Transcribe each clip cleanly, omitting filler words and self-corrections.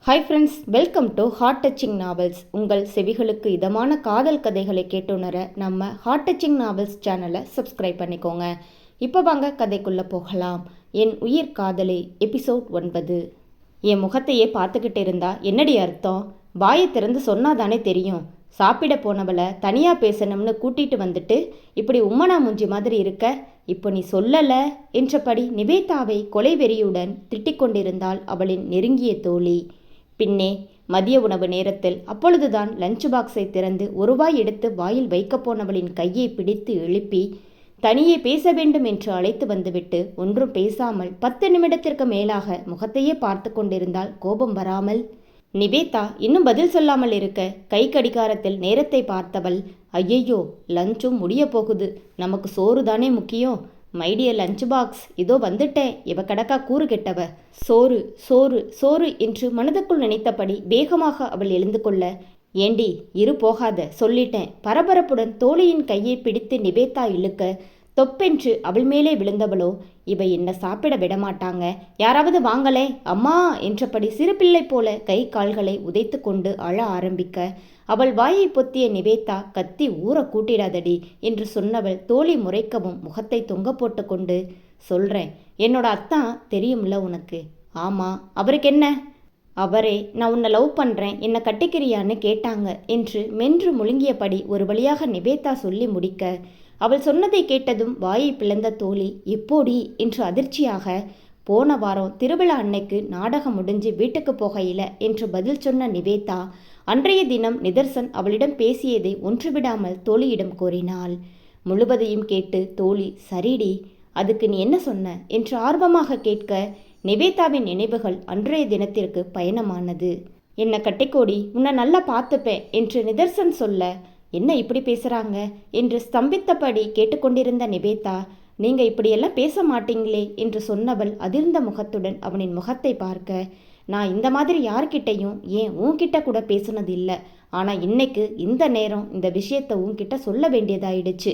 Hi friends, welcome to heart touching novels. உங்கள் செவிகளுக்கு இதமான காதல் கதைகளை கேட்டுணர நம்ம ஹார்ட் டச்சிங் நாவல்ஸ் சேனலை சப்ஸ்கிரைப் பண்ணிக்கோங்க. இப்போ வாங்க கதைக்குள்ளே போகலாம். என் உயிர் காதலே எபிசோட் 9. என் முகத்தையே பார்த்துக்கிட்டு இருந்தா என்னடி அர்த்தம்? வாயை திறந்து சொன்னாதானே தெரியும். சாப்பிட போனவளை தனியாக பேசணும்னு கூட்டிகிட்டு வந்துட்டு இப்படி உம்மனா மூஞ்சி மாதிரி இருக்க. இப்போ நீ சொல்லலை என்றபடி நிவேதாவை கொலை வெறியுடன் திட்டிக் கொண்டிருந்தாள் அவளின் நெருங்கிய தோழி. பின்னே மதிய உணவு நேரத்தில் அப்பொழுதுதான் லஞ்ச் பாக்ஸை திறந்து ஒரு வாய் எடுத்து வாயில் வைக்கப் போனவளின் கையை பிடித்து எழுப்பி தனியே பேச வேண்டும் என்று அழைத்து வந்துவிட்டு ஒன்றும் பேசாமல் 10 நிமிடத்திற்கு மேலாக முகத்தையே பார்த்து கொண்டிருந்தால் கோபம் வராமல். நிவேதா இன்னும் பதில் சொல்லாமல் இருக்க கை கடிகாரத்தில் நேரத்தை பார்த்தவள், ஐயையோ, லஞ்சும் முடிய போகுது, நமக்கு சோறு தானே முக்கியம். மைடிய லஞ்ச் பாக்ஸ், இதோ வந்துட்டேன். இவ கடக்கா கூறு கெட்டவ. சோறு சோறு சோறு என்று மனதுக்குள் நினைத்தபடி வேகமாக அவள் எழுந்து கொள்ள, ஏண்டி இரு போகாத சொல்லிட்டேன். பரபரப்புடன் தோழியின் கையை பிடித்து நிவேதா இழுக்க தொப்பென்று அவள் மேலே விழுந்தவளோ, இவ என்ன சாப்பிட விடமாட்டாங்க, யாராவது வாங்களே அம்மா என்றபடி சிறு பிள்ளை போல கை கால்களை உதைத்து கொண்டு அழ ஆரம்பிக்க அவள் வாயை பொத்திய நிவேதா கத்தி ஊற கூட்டிடாதடி என்று சொன்னவள் தோழி முறைக்கவும் முகத்தை தொங்க போட்டு கொண்டு, சொல்கிறேன், என்னோட அத்தான் தெரியும்ல உனக்கு. ஆமாம், அவருக்கு என்ன? அவரே நான் உன்னை லவ் பண்ணுறேன், என்னை கட்டிக்கிறியான்னு கேட்டாங்க என்று மென்று முழுங்கியபடி ஒரு வழியாக நிவேதா சொல்லி முடிக்க அவள் சொன்னதை கேட்டதும் வாயை பிளந்த தோழி, எப்போடி என்று அதிர்ச்சியாக, போன வாரம் திருவிழா அன்னைக்கு நாடகம் முடிஞ்சு வீட்டுக்கு போகையில என்று பதில் சொன்ன நிவேதா அன்றைய தினம் நிதர்சன் அவளிடம் பேசியதை ஒன்றுவிடாமல் தோழியிடம் கூறினாள். முழுவதையும் கேட்டு தோழி, சரிடி, அதுக்கு நீ என்ன சொன்ன என்று ஆர்வமாக கேட்க நிவேதாவின் நினைவுகள் அன்றைய தினத்திற்கு பயணமானது. என்னை கட்டிக்கோடி, உன்னை நல்லா பார்த்துப்பேன் என்று நிதர்சன் சொல்ல, என்ன இப்படி பேசுகிறாங்க என்று ஸ்தம்பித்தபடி கேட்டுக்கொண்டிருந்த நிவேதா, நீங்கள் இப்படியெல்லாம் பேச மாட்டீங்களே என்று சொன்னவள் அதிர்ந்த முகத்துடன் அவனின் முகத்தை பார்க்க, நான் இந்த மாதிரி யார்கிட்டையும் ஏன் உன்கிட்ட கூட பேசுனது இல்லை. ஆனால் இன்னைக்கு இந்த நேரம் இந்த விஷயத்தை உன்கிட்ட சொல்ல வேண்டியதாயிடுச்சு.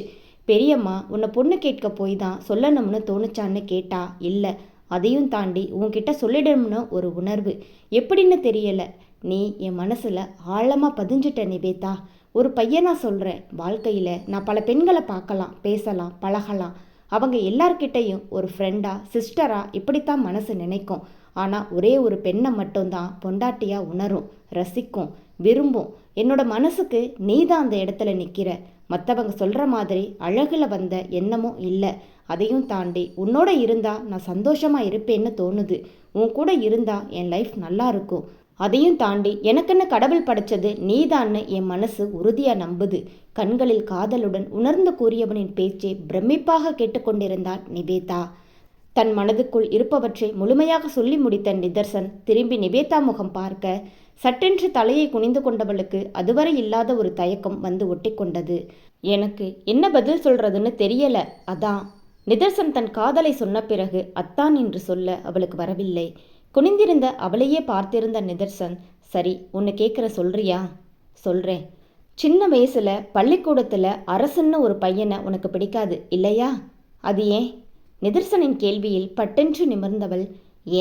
பெரியம்மா உன்னை பொண்ணு கேட்க போய் தான் சொல்லணும்னு தோணுச்சான்னு கேட்டா, இல்லை, அதையும் தாண்டி உன்கிட்ட சொல்லிடணும்னு ஒரு உணர்வு, எப்படின்னு தெரியலை. நீ என் மனசில் ஆழமாக பதிஞ்சிட்ட நிவேதா. ஒரு பையனா சொல்கிறேன், வாழ்க்கையில் நான் பல பெண்களை பார்க்கலாம், பேசலாம், பழகலாம். அவங்க எல்லார்கிட்டையும் ஒரு ஃப்ரெண்டா சிஸ்டரா இப்படித்தான் மனசு நினைக்கும். ஆனால் ஒரே ஒரு பெண்ணை மட்டும்தான் பொண்டாட்டியாக உணரும், ரசிக்கும், விரும்பும். என்னோட மனசுக்கு நீ தான் அந்த இடத்துல நிற்கிற. மற்றவங்க சொல்கிற மாதிரி அழகில் வந்த எண்ணமும் இல்லை. அதையும் தாண்டி உன்னோட இருந்தால் நான் சந்தோஷமாக இருப்பேன்னு தோணுது. உன் கூட இருந்தால் என் லைஃப் நல்லா இருக்கும். அதையும் தாண்டி எனக்குன்னு கடவுள் படைச்சது நீதான்னு என் மனசு உறுதியாக நம்புது. கண்களில் காதலுடன் உணர்ந்து கூறியவனின் பேச்சை பிரமிப்பாக கேட்டுக்கொண்டிருந்தாள் நிவேதா. தன் மனதுக்குள் இருப்பவற்றை முழுமையாக சொல்லி முடித்த நிதர்சன் திரும்பி நிவேதா முகம் பார்க்க சட்டென்று தலையை குனிந்து கொண்டவளுக்கு அதுவரை இல்லாத ஒரு தயக்கம் வந்து ஒட்டி கொண்டது. எனக்கு என்ன பதில் சொல்றதுன்னு தெரியல, அதான். நிதர்சன் தன் காதலை சொன்ன பிறகு அத்தான் என்று சொல்ல அவளுக்கு வரவில்லை. குனிந்திருந்த அவளையே பார்த்திருந்த நிதர்சன், சரி, உன்னை கேட்குற சொல்றியா? சொல்கிறேன். சின்ன வயசில் பள்ளிக்கூடத்தில் அரசன்னு ஒரு பையனை உனக்கு பிடிக்காது இல்லையா? அது ஏன்? நிதர்சனின் கேள்வியில் பட்டென்று நிமிர்ந்தவள்,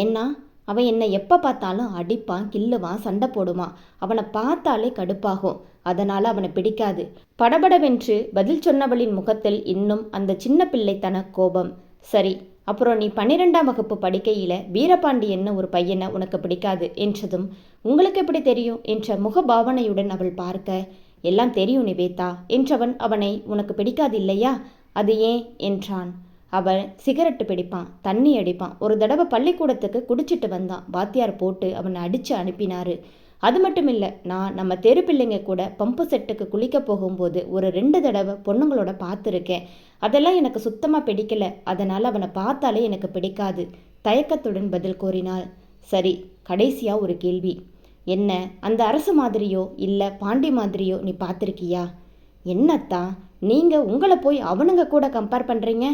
ஏன்னா அவன் என்னை எப்போ பார்த்தாலும் அடிப்பான், கில்லுவான், சண்டை போடுவான். அவனை பார்த்தாலே கடுப்பாகும், அதனால் அவனை பிடிக்காது. படபடவென்று பதில் சொன்னவளின் முகத்தில் இன்னும் அந்த சின்ன பிள்ளைத்தன கோபம். சரி, அப்புறம் நீ 12ஆம் வகுப்பு படிக்கையில் வீரபாண்டியன்னு ஒரு பையனை உனக்கு பிடிக்காது என்றதும், உங்களுக்கு எப்படி தெரியும் என்ற முகபாவனையுடன் அவள் பார்க்க, எல்லாம் தெரியும் நிவேதா என்றவன் அவனை உனக்கு பிடிக்காது இல்லையா? அது ஏன் என்றான். அவன் சிகரெட்டு பிடிப்பான், தண்ணி அடிப்பான். ஒரு தடவை பள்ளிக்கூடத்துக்கு குடிச்சிட்டு வந்தான். வாத்தியார் போட்டு அவனை அடித்து அனுப்பினாரு. அது மட்டும் இல்லை, நான் நம்ம தெரு பிள்ளைங்க கூட பம்பு செட்டுக்கு குளிக்க போகும்போது ஒரு 2 தடவை பொண்ணுங்களோட பார்த்துருக்கேன். அதெல்லாம் எனக்கு சுத்தமாக பிடிக்கல. அதனால் அவனை பார்த்தாலே எனக்கு பிடிக்காது. தயக்கத்துடன் பதில் கூறினாள். சரி, கடைசியாக ஒரு கேள்வி. என்ன, அந்த அரசு மாதிரியோ இல்லை பாண்டி மாதிரியோ நீ பார்த்துருக்கியா? என்னத்தான் நீங்கள் உங்களை போய் அவனுங்க கூட கம்பேர் பண்ணுறீங்க?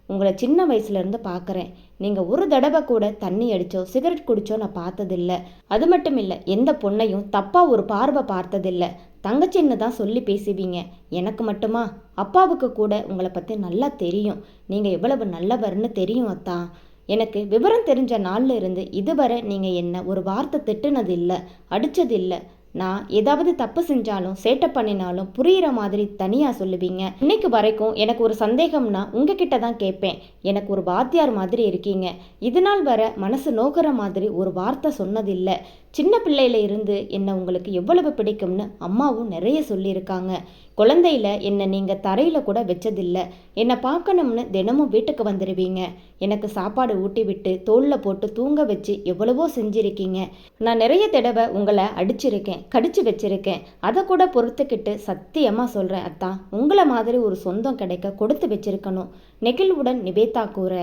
உங்களை சின்ன வயசுலேருந்து பார்க்குறேன். நீங்கள் ஒரு தடவை கூட தண்ணி அடித்தோ சிகரெட் குடித்தோ நான் பார்த்ததில்லை. அது மட்டும் இல்லை, எந்த பொண்ணையும் தப்பாக ஒரு பார்வை பார்த்ததில்லை. தங்கச்சின்னு தான் சொல்லி பேசுவீங்க. எனக்கு மட்டுமா? அப்பாவுக்கு கூட உங்களை பற்றி நல்லா தெரியும். நீங்கள் எவ்வளவு நல்லவர்னு தெரியும் அத்தான். எனக்கு விவரம் தெரிஞ்ச நாள்ல இருந்து இதுவரை நீங்கள் என்ன ஒரு வார்த்தை திட்டுனது இல்லை, அடித்தது இல்லை. நான் ஏதாவது தப்பு செஞ்சாலும் சேட்டை பண்ணினாலும் புரிகிற மாதிரி தனியாக சொல்லுவீங்க. இன்னைக்கு வரைக்கும் எனக்கு ஒரு சந்தேகம்னா உங்ககிட்ட தான் கேட்பேன். எனக்கு ஒரு வாத்தியார் மாதிரி இருக்கீங்க. இது நாள் வர மனசு நோக்கிற மாதிரி ஒரு வார்த்தை சொன்னதில்லை. சின்ன பிள்ளையில இருந்து என்ன உங்களுக்கு எவ்வளவு பிடிக்கும்னு அம்மாவும் நிறைய சொல்லியிருக்காங்க. குழந்தையில என்னை நீங்கள் தரையில் கூட வச்சதில்லை. என்னை பார்க்கணும்னு தினமும் வீட்டுக்கு வந்துடுவீங்க. எனக்கு சாப்பாடு ஊட்டி விட்டு தோளில் போட்டு தூங்க வச்சு எவ்வளவோ செஞ்சுருக்கீங்க. நான் நிறைய தடவை உங்களை அடிச்சிருக்கேன், கடிச்சு வச்சிருக்கேன். அதை கூட பொறுத்துக்கிட்டு சத்தியமாக சொல்கிறேன் அத்தா, உங்களை மாதிரி ஒரு சொந்தம் கிடைக்க கொடுத்து வச்சிருக்கணும். நெகிழ்வுடன் நிவேதா கூற.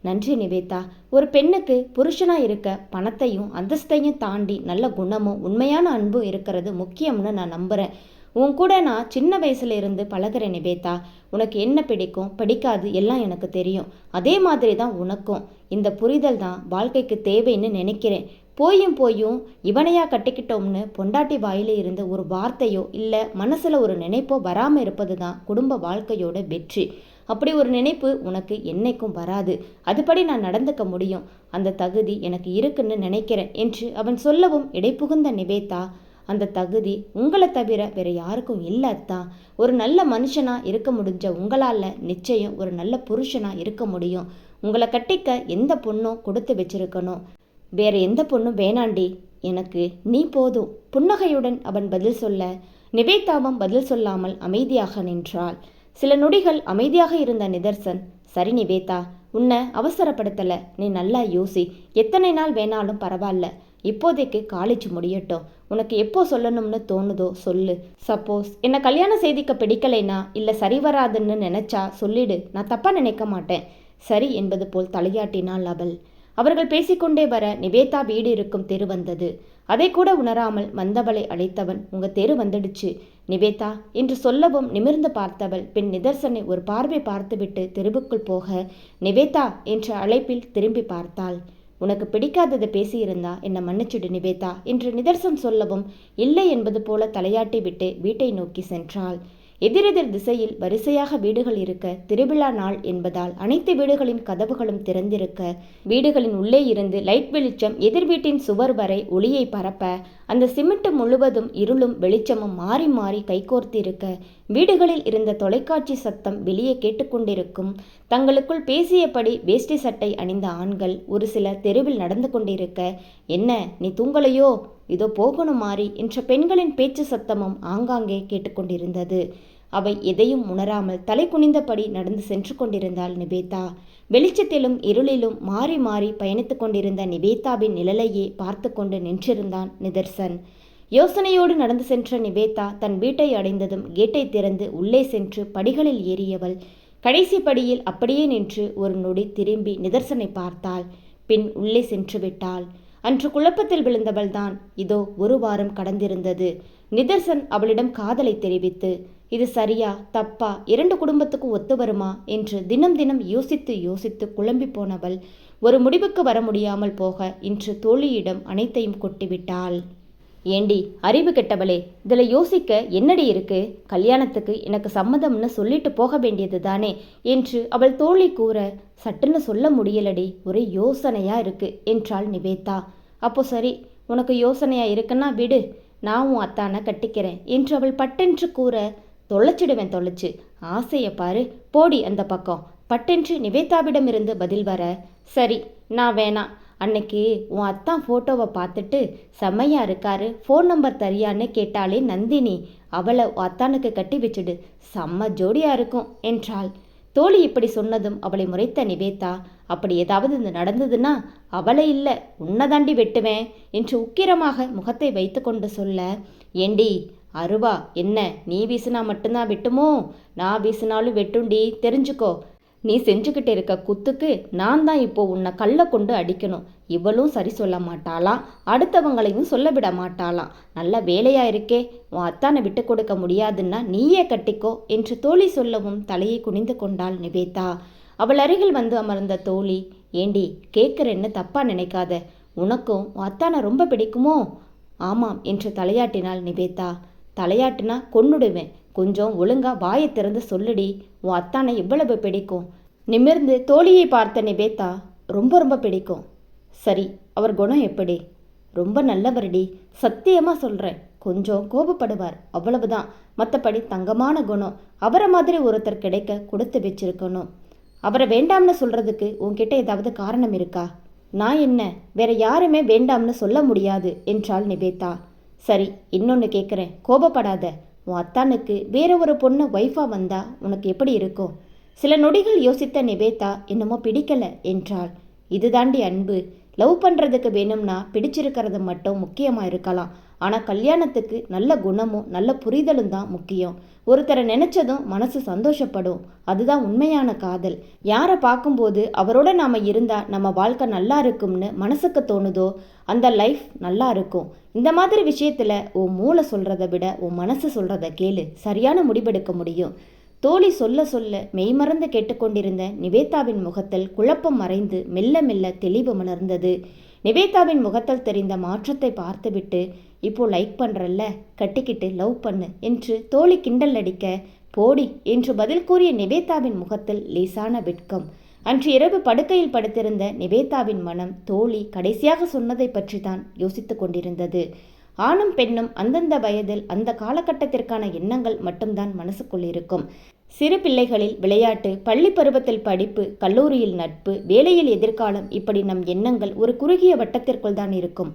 நன்றி நிவேதா. ஒரு பெண்ணுக்கு புருஷனாக இருக்க பணத்தையும் அந்தஸ்தையும் தாண்டி நல்ல குணமும் உண்மையான அன்பும் இருக்கிறது முக்கியம்னு நான் நம்புகிறேன். உன் கூட நான் சின்ன வயசுல இருந்து பழகிறேன் நிவேதா. உனக்கு என்ன பிடிக்கும் பிடிக்காது எல்லாம் எனக்கு தெரியும். அதே மாதிரி தான் உனக்கும். இந்த புரிதல் தான் வாழ்க்கைக்கு தேவைன்னு நினைக்கிறேன். போயும் இவனையா கட்டிக்கிட்டோம்னு பொண்டாட்டி வாயில இருந்து ஒரு வார்த்தையோ இல்லை மனசில் ஒரு நினைப்போ வராமல் இருப்பது தான் குடும்ப வாழ்க்கையோட வெற்றி. அப்படி ஒரு நினைப்பு உனக்கு என்னைக்கும் வராது. அதுபடி நான் நடந்துக்க முடியும். அந்த தகுதி எனக்கு இருக்குன்னு நினைக்கிறேன் என்று அவன் சொல்லவும் இடைப்புகுந்த நிவேதா, அந்த தகுதி உங்களை தவிர வேற யாருக்கும் இல்லை அத்தான். ஒரு நல்ல மனுஷனா இருக்க முடிஞ்ச உங்களால் நிச்சயம் ஒரு நல்ல புருஷனா இருக்க முடியும். உங்களை கட்டிக்க எந்த பொண்ணும் கொடுத்து வச்சிருக்கணும். வேற எந்த பொண்ணும் வேணாண்டி, எனக்கு நீ போதும். புன்னகையுடன் அவன் பதில் சொல்ல நிவேதாவும் பதில் சொல்லாமல் அமைதியாக நின்றாள். சில நொடிகள் அமைதியாக இருந்த நிதர்சன், சரி நிவேதா, உன்னை அவசரப்படுத்தல, நீ நல்லா யோசி. எத்தனை நாள் வேணாலும் பரவாயில்ல. இப்போதைக்கு காலேஜ் முடியட்டும். உனக்கு எப்போ சொல்லணும்னு தோணுதோ சொல்லு. சப்போஸ் என்னை கல்யாணம் செய்திக்க பிடிக்கலைனா இல்லை சரி வராதுன்னு நினைச்சா சொல்லிடு. நான் தப்பா நினைக்க மாட்டேன். சரி என்பது போல் தலையாட்டினாள் அவள். அவர்கள் பேசிக்கொண்டே வர நிவேதா வீடு இருக்கும் தெரு வந்தது. அதை கூட உணராமல் வந்தவளை அழைத்தவன், உங்க தெரு வந்துடுச்சு நிவேதா என்று சொல்லவும் நிமிர்ந்து பார்த்தவள் பின் நிதர்சனை ஒரு பார்வை பார்த்துவிட்டு தெருவுக்குள் போக நிவேதா என்ற அழைப்பில் திரும்பி பார்த்தாள். உனக்கு பிடிக்காததை பேசியிருந்தா என்னை மன்னிச்சுடு நிவேதா என்று நிதர்சன் சொல்லவும் இல்லை என்பது போல தலையாட்டி விட்டு வீட்டை நோக்கி சென்றாள். எதிரெதிர் திசையில் வரிசையாக வீடுகள் இருக்க திருவிழா நாள் என்பதால் அனைத்து வீடுகளின் கதவுகளும் திறந்திருக்க வீடுகளின் உள்ளே இருந்து லைட் வெளிச்சம் எதிர் வீட்டின் சுவர் வரை ஒளியை பரப்ப அந்த சிமெண்ட் முழுவதும் இருளும் வெளிச்சமும் மாறி மாறி கைகோர்த்திருக்க வீடுகளில் இருந்த தொலைக்காட்சி சத்தம் வெளியே கேட்டுக்கொண்டிருக்கும். தங்களுக்குள் பேசியபடி வேஷ்டி சட்டை அணிந்த ஆண்கள் ஒரு சிலர் தெருவில் நடந்து கொண்டிருக்க, என்ன நீ தூங்கலையோ, இதோ போகணும் மாறி என்ற பெண்களின் பேச்சு சத்தமும் ஆங்காங்கே கேட்டுக்கொண்டிருந்தது. அவை எதையும் உணராமல் தலை குனிந்தபடி நடந்து சென்று கொண்டிருந்தாள் நிவேதா. வெளிச்சத்திலும் இருளிலும் மாறி மாறி பயணித்து கொண்டிருந்த நிவேதாவின் நிழலையே பார்த்து கொண்டு நின்றிருந்தான் நிதர்சன். யோசனையோடு நடந்து சென்ற நிவேதா தன் வீட்டை அடைந்ததும் கேட்டை திறந்து உள்ளே சென்று படிகளில் ஏறியவள் கடைசி படியில் அப்படியே நின்று ஒரு நொடி திரும்பி நிதர்சனை பார்த்தாள். பின் உள்ளே சென்று விட்டாள். அன்று குழப்பத்தில் விழுந்தவள்தான். இதோ ஒரு வாரம் கடந்திருந்தது. நிதர்சன் அவளிடம் காதலை தெரிவித்து, இது சரியா தப்பா, இரண்டு குடும்பத்துக்கும் ஒத்து வருமா என்று தினம் தினம் யோசித்து யோசித்து குழம்பி போனவள் ஒரு முடிவுக்கு வர முடியாமல் போக இன்று தோழியிடம் அனைத்தையும் கொட்டிவிட்டாள். ஏண்டி அறிவு கெட்டவளே, இதில் யோசிக்க என்னடி இருக்கு? கல்யாணத்துக்கு எனக்கு சம்மதம்னு சொல்லிட்டு போக வேண்டியது தானே என்று அவள் தோழி கூற, சட்டுன்னு சொல்ல முடியலடி, ஒரே யோசனையா இருக்கு என்றாள் நிவேதா. அப்போ சரி, உனக்கு யோசனையா இருக்குன்னா விடு, நான் உன் அத்தானை கட்டிக்கிறேன் என்று அவள் பட்டென்று கூற, தொலைச்சிடுவேன் தொலைச்சு, ஆசையை பாரு, போடி அந்த பக்கம் பட்டென்று நிவேதாவிடமிருந்து பதில் வர, சரி நான் வேணாம், அன்னைக்கு உன் அத்தான் ஃபோட்டோவை பார்த்துட்டு செம்மையா இருக்காரு, ஃபோன் நம்பர் தரியான்னு கேட்டாலே நந்தினி, அவளை உன் அத்தானுக்கு கட்டி வச்சுடு, செம்ம ஜோடியா இருக்கும் என்றாள். தோழி இப்படி சொன்னதும் அவளை முறைத்த நிவேதா, அப்படி ஏதாவது நடந்ததுன்னா அவளை இல்லை உன்னை வெட்டுவேன் என்று உக்கிரமாக முகத்தை வைத்து கொண்டு சொல்ல, ஏண்டி அருவா, என்ன நீ வீசினா மட்டும்தான் வெட்டுமோ? நான் வீசினாலும் வெட்டுண்டி, தெரிஞ்சுக்கோ. நீ செஞ்சுக்கிட்டு இருக்க குத்துக்கு நான் தான் இப்போ உன்னை கல்லை கொண்டு அடிக்கணும். இவளும் சரி சொல்ல மாட்டாளாம், அடுத்தவங்களையும் சொல்ல விட மாட்டாளாம். நல்ல வேலையா இருக்கே, உன் அத்தானை விட்டு கொடுக்க முடியாதுன்னா நீயே கட்டிக்கோ என்று தோழி சொல்லவும் தலையை குனிந்து கொண்டாள் நிவேதா. அவள் அருகில் வந்து அமர்ந்த தோழி, ஏண்டி கேட்குறேன்னு தப்பா நினைக்காத, உனக்கும் உன் அத்தானை ரொம்ப பிடிக்குமோ? ஆமாம் என்று தலையாட்டினாள் நிவேதா. தலையாட்டினா கொன்னுடுவேன், கொஞ்சம் ஒழுங்கா வாயை திறந்து சொல்லுடி, உன் அத்தானை எவ்வளவு பிடிக்கும்? நிமிர்ந்து தோழியை பார்த்த நிவேதா, ரொம்ப ரொம்ப பிடிக்கும். சரி, அவர் குணம் எப்படி? ரொம்ப நல்லவர்டி, சத்தியமாக சொல்கிறேன். கொஞ்சம் கோபப்படுவார், அவ்வளவுதான். மற்றபடி தங்கமான குணம். அவரை மாதிரி ஒருத்தர் கிடைக்க கொடுத்து வச்சிருக்கணும். அவரை வேண்டாம்னு சொல்கிறதுக்கு உன்கிட்ட ஏதாவது காரணம் இருக்கா? நான் என்ன, வேற யாருமே வேண்டாம்னு சொல்ல முடியாது என்றாள் நிவேதா. சரி, இன்னொன்று கேட்குறேன், கோபப்படாத. உன் அத்தானுக்கு வேற ஒரு பொண்ணு ஒய்ஃபாக வந்தா உனக்கு எப்படி இருக்கும்? சில நொடிகள் யோசித்த நிவேதா என்னமோ பிடிக்கல என்றாள். இதுதாண்டி அன்பு. லவ் பண்ணுறதுக்கு வேணும்னா பிடிச்சிருக்கிறது மட்டும் முக்கியமாக இருக்கலாம். ஆனால் கல்யாணத்துக்கு நல்ல குணமும் நல்ல புரிதலும் தான் முக்கியம். ஒருத்தரை நினச்சதும் மனசு சந்தோஷப்படும். அதுதான் உண்மையான காதல். யாரை பார்க்கும்போது அவரோட நாம் இருந்தால் நம்ம வாழ்க்கை நல்லா இருக்கும்னு மனசுக்கு தோணுதோ அந்த லைஃப் நல்லா இருக்கும். இந்த மாதிரி விஷயத்தில் உன் மூளை சொல்கிறத விட உன் மனசு சொல்கிறத கேளு, சரியான முடிவெடுக்க முடியும். தோழி சொல்ல சொல்ல மெய்மறந்து கேட்டுக்கொண்டிருந்த நிவேதாவின் முகத்தில் குழப்பம் மறைந்து மெல்ல மெல்ல தெளிவு மலர்ந்தது. நிவேதாவின் முகத்தில் தெரிந்த மாற்றத்தை பார்த்துவிட்டு, இப்போ லைக் பண்ணுறல்ல, கட்டிக்கிட்டு லவ் பண்ணு என்று தோழி கிண்டல் அடிக்க, போடி என்று பதில் கூறிய நிவேதாவின் முகத்தில் லேசான வெட்கம். அன்று இரவு படுக்கையில் படுத்திருந்த நிவேதாவின் மனம் தோழி கடைசியாக சொன்னதை பற்றி தான் யோசித்து கொண்டிருந்தது. ஆணும் பெண்ணும் அந்தந்த வயதில் அந்த காலகட்டத்திற்கான எண்ணங்கள் மட்டும்தான் மனசுக்குள் இருக்கும். சிறு பிள்ளைகளில் விளையாட்டு, பள்ளி பருவத்தில் படிப்பு, கல்லூரியில் நட்பு, வேலையில் எதிர்காலம், இப்படி நம் எண்ணங்கள் ஒரு குறுகிய வட்டத்திற்குள் தான் இருக்கும்.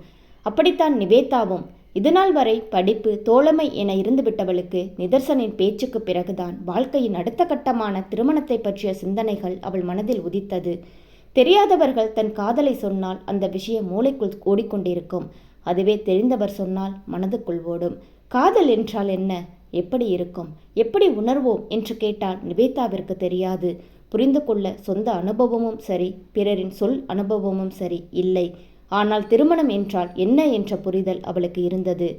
அப்படித்தான் நிவேதாவும். இதுநாள் வரை படிப்பு, தோழமை என இருந்துவிட்டவளுக்கு நிதர்சனின் பேச்சுக்கு பிறகுதான் வாழ்க்கையின் அடுத்த கட்டமான திருமணத்தை பற்றிய சிந்தனைகள் அவள் மனதில் உதித்தது. தெரியாதவர்கள் தன் காதலை சொன்னால் அந்த விஷயம் மூளைக்குள் ஓடிக்கொண்டிருக்கும். அதுவே தெரிந்தவர் சொன்னால் மனதுக்குள் ஓடும். காதல் என்றால் என்ன, எப்படி இருக்கும், எப்படி உணர்வோம் என்று கேட்டால் நிவேதாவிற்கு தெரியாது. புரிந்து கொள்ள சொந்த அனுபவமும் சரி, பிறரின் சொல் அனுபவமும் சரி இல்லை. ஆனால் திருமணம் என்றால் என்ன என்ற புரிதல் அவளுக்கு இருந்தது.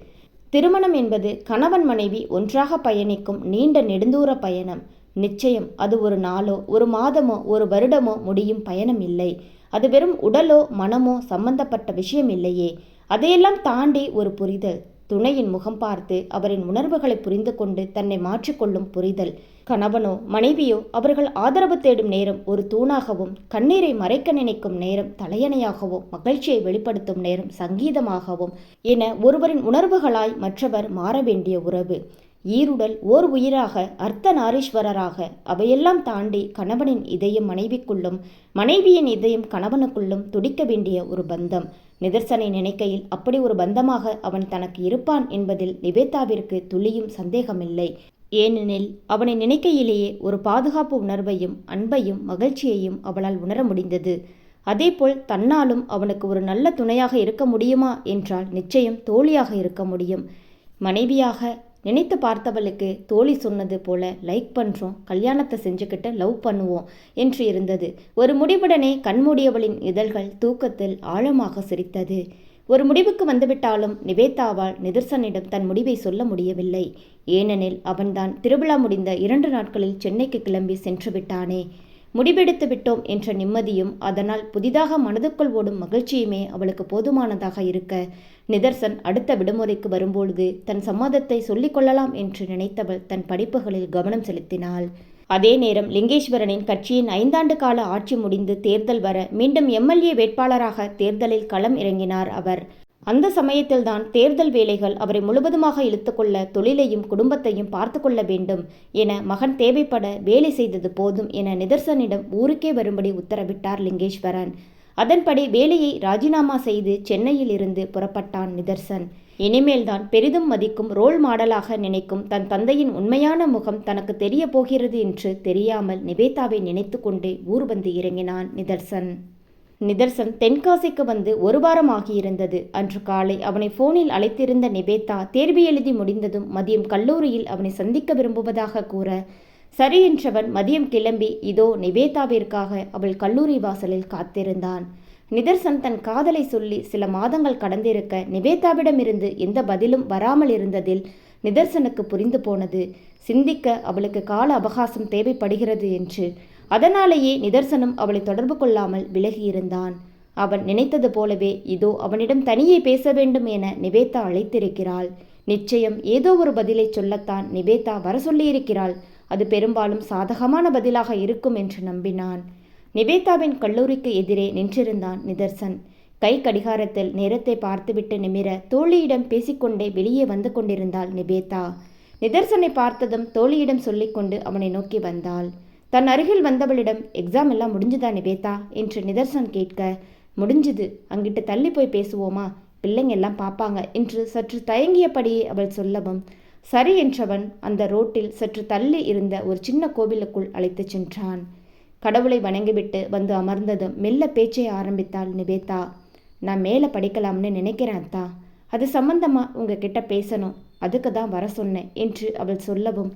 திருமணம் என்பது கணவன் மனைவி ஒன்றாக பயணிக்கும் நீண்ட நெடுந்தூர பயணம். நிச்சயம் அது ஒரு நாளோ ஒரு மாதமோ ஒரு வருடமோ முடியும் பயணம் இல்லை. அது வெறும் உடலோ மனமோ சம்பந்தப்பட்ட விஷயம் இல்லையே. அதையெல்லாம் தாண்டி ஒரு புரிதல். துணையின் முகம் பார்த்து அவரின் உணர்வுகளை புரிந்து கொண்டு தன்னை மாற்றிக்கொள்ளும் புரிதல். கணவனோ மனைவியோ அவர்கள் ஆதரவு தேடும் நேரம் ஒரு தூணாகவும், கண்ணீரை மறைக்க நினைக்கும் நேரம் தலையணையாகவும், மகிழ்ச்சியை வெளிப்படுத்தும் நேரம் சங்கீதமாகவும் என ஒருவரின் உணர்வுகளாய் மற்றவர் மாற வேண்டிய உறவு. ஈருடல் ஓர் உயிராக, அர்த்த நாரீஸ்வரராக, அவையெல்லாம் தாண்டி கணவனின் இதயம் மனைவிக்குள்ளும், மனைவியின் இதயம் கணவனுக்குள்ளும் துடிக்க வேண்டிய ஒரு பந்தம். நிதர்சனை நினைக்கையில் அப்படி ஒரு பந்தமாக அவன் தனக்கு இருப்பான் என்பதில் நிவேதாவிற்கு துளியும் சந்தேகமில்லை. ஏனெனில் அவனை நினைக்கையிலேயே ஒரு பாதுகாப்பு உணர்வையும் அன்பையும் மகிழ்ச்சியையும் அவளால் உணர முடிந்தது. அதேபோல் தன்னாலும் அவனுக்கு ஒரு நல்ல துணையாக இருக்க முடியுமா என்றால் நிச்சயம் தோழியாக இருக்க முடியும். மனைவியாக நினைத்து பார்த்தவளுக்கு தோழி சொன்னது போல லைக் பண்ணுறோம், கல்யாணத்தை செஞ்சுக்கிட்டு லவ் பண்ணுவோம் என்று இருந்தது. ஒரு முடிவுடனே கண்மூடியவளின் இதழ்கள் தூக்கத்தில் ஆழமாக சிரித்தது. ஒரு முடிவுக்கு வந்துவிட்டாலும் நிவேதாவால் நிதர்சனிடம் தன் முடிவை சொல்ல முடியவில்லை. ஏனெனில் அவன்தான் திருவிழா முடிந்த 2 நாட்களில் சென்னைக்கு கிளம்பி சென்று விட்டானே. முடிவெடுத்து விட்டோம் என்ற நிம்மதியும் அதனால் புதிதாக மனதுக்குள் ஓடும் மகிழ்ச்சியுமே அவளுக்கு போதுமானதாக இருக்க, நிதர்சன் அடுத்த விடுமுறைக்கு வரும்பொழுது தன் சம்மதத்தை சொல்லிக்கொள்ளலாம் என்று நினைத்தவள் தன் படிப்புகளில் கவனம் செலுத்தினாள். அதே நேரம் லிங்கேஸ்வரனின் கட்சியின் 5 ஆண்டு கால ஆட்சி முடிந்து தேர்தல் வர மீண்டும் எம்எல்ஏ வேட்பாளராக தேர்தலில் களம் இறங்கினார் அவர். அந்த சமயத்தில்தான் தேர்தல் வேலைகள் அவரை முழுவதுமாக இழுத்துக்கொள்ள, தொழிலையும் குடும்பத்தையும் பார்த்து கொள்ள வேண்டும் என மகன் தேவைப்பட வேலை செய்தது போதும் என நிதர்சனிடம் ஊருக்கே வரும்படி உத்தரவிட்டார் லிங்கேஸ்வரன். அதன்படி வேலையை ராஜினாமா செய்து சென்னையில் இருந்து புறப்பட்டான் நிதர்சன். இனிமேல்தான் பெரிதும் மதிக்கும் ரோல் மாடலாக நினைக்கும் தன் தந்தையின் உண்மையான முகம் தனக்கு தெரிய போகிறது என்று தெரியாமல் நிவேதாவை நினைத்து கொண்டே ஊர் வந்து இறங்கினான் நிதர்சன் தென்காசிக்கு வந்து 1 வாரம் ஆகியிருந்தது. அன்று காலை அவனை போனில் அழைத்திருந்த நிவேதா தேர்வு எழுதி முடிந்ததும் மதியம் கல்லூரியில் அவனை சந்திக்க விரும்புவதாக கூற, சரி என்றவன் மதியம் கிளம்பி இதோ நிவேதாவிற்காக அவள் கல்லூரி வாசலில் காத்திருந்தான். நிதர்சன் தன் காதலை சொல்லி சில மாதங்கள் கடந்திருக்க நிவேதாவிடமிருந்து எந்த பதிலும் வராமல் இருந்ததில் நிதர்சனுக்கு புரிந்து போனது. சிந்திக்க அவளுக்கு கால அவகாசம் தேவைப்படுகிறது என்று. அதனாலேயே நிதர்சனும் அவளை தொடர்பு கொள்ளாமல் விலகியிருந்தான். அவன் நினைத்தது போலவே இதோ அவனிடம் தனியே பேச வேண்டும் என நிவேதா அழைத்திருக்கிறாள். நிச்சயம் ஏதோ ஒரு பதிலை சொல்லத்தான் நிவேதா வர சொல்லியிருக்கிறாள். அது பெரும்பாலும் சாதகமான பதிலாக இருக்கும் என்று நம்பினான். நிவேதாவின் கல்லூரிக்கு எதிரே நின்றிருந்தான் நிதர்சன். கை கடிகாரத்தில் நேரத்தை பார்த்துவிட்டு நிமிர தோழியிடம் பேசிக்கொண்டே வெளியே வந்து கொண்டிருந்தாள் நிவேதா. நிதர்சனை பார்த்ததும் தோழியிடம் சொல்லிக்கொண்டு அவனை நோக்கி வந்தாள். தன் அருகில் வந்தவளிடம், எக்ஸாம் எல்லாம் முடிஞ்சுதா நிவேதா என்று நிதர்சன் கேட்க, முடிஞ்சுது, அங்கிட்டு தள்ளி போய் பேசுவோமா, பிள்ளைங்க எல்லாம் பார்ப்பாங்க என்று சற்று தயங்கியபடியே அவள் சொல்லவும், சரி என்றவன் அந்த ரோட்டில் சற்று தள்ளி இருந்த ஒரு சின்ன கோவிலுக்குள் அழைத்துச் சென்றான். கடவுளை வணங்கிவிட்டு வந்து அமர்ந்ததும் மெல்ல பேச்சை ஆரம்பித்தாள் நிவேதா. நான் மேலே படிக்கலாம்னு நினைக்கிறேன் அத்தா, அது சம்பந்தமாக உங்ககிட்ட பேசணும், அதுக்கு தான் வர சொன்னேன் என்று அவள் சொல்லவும்,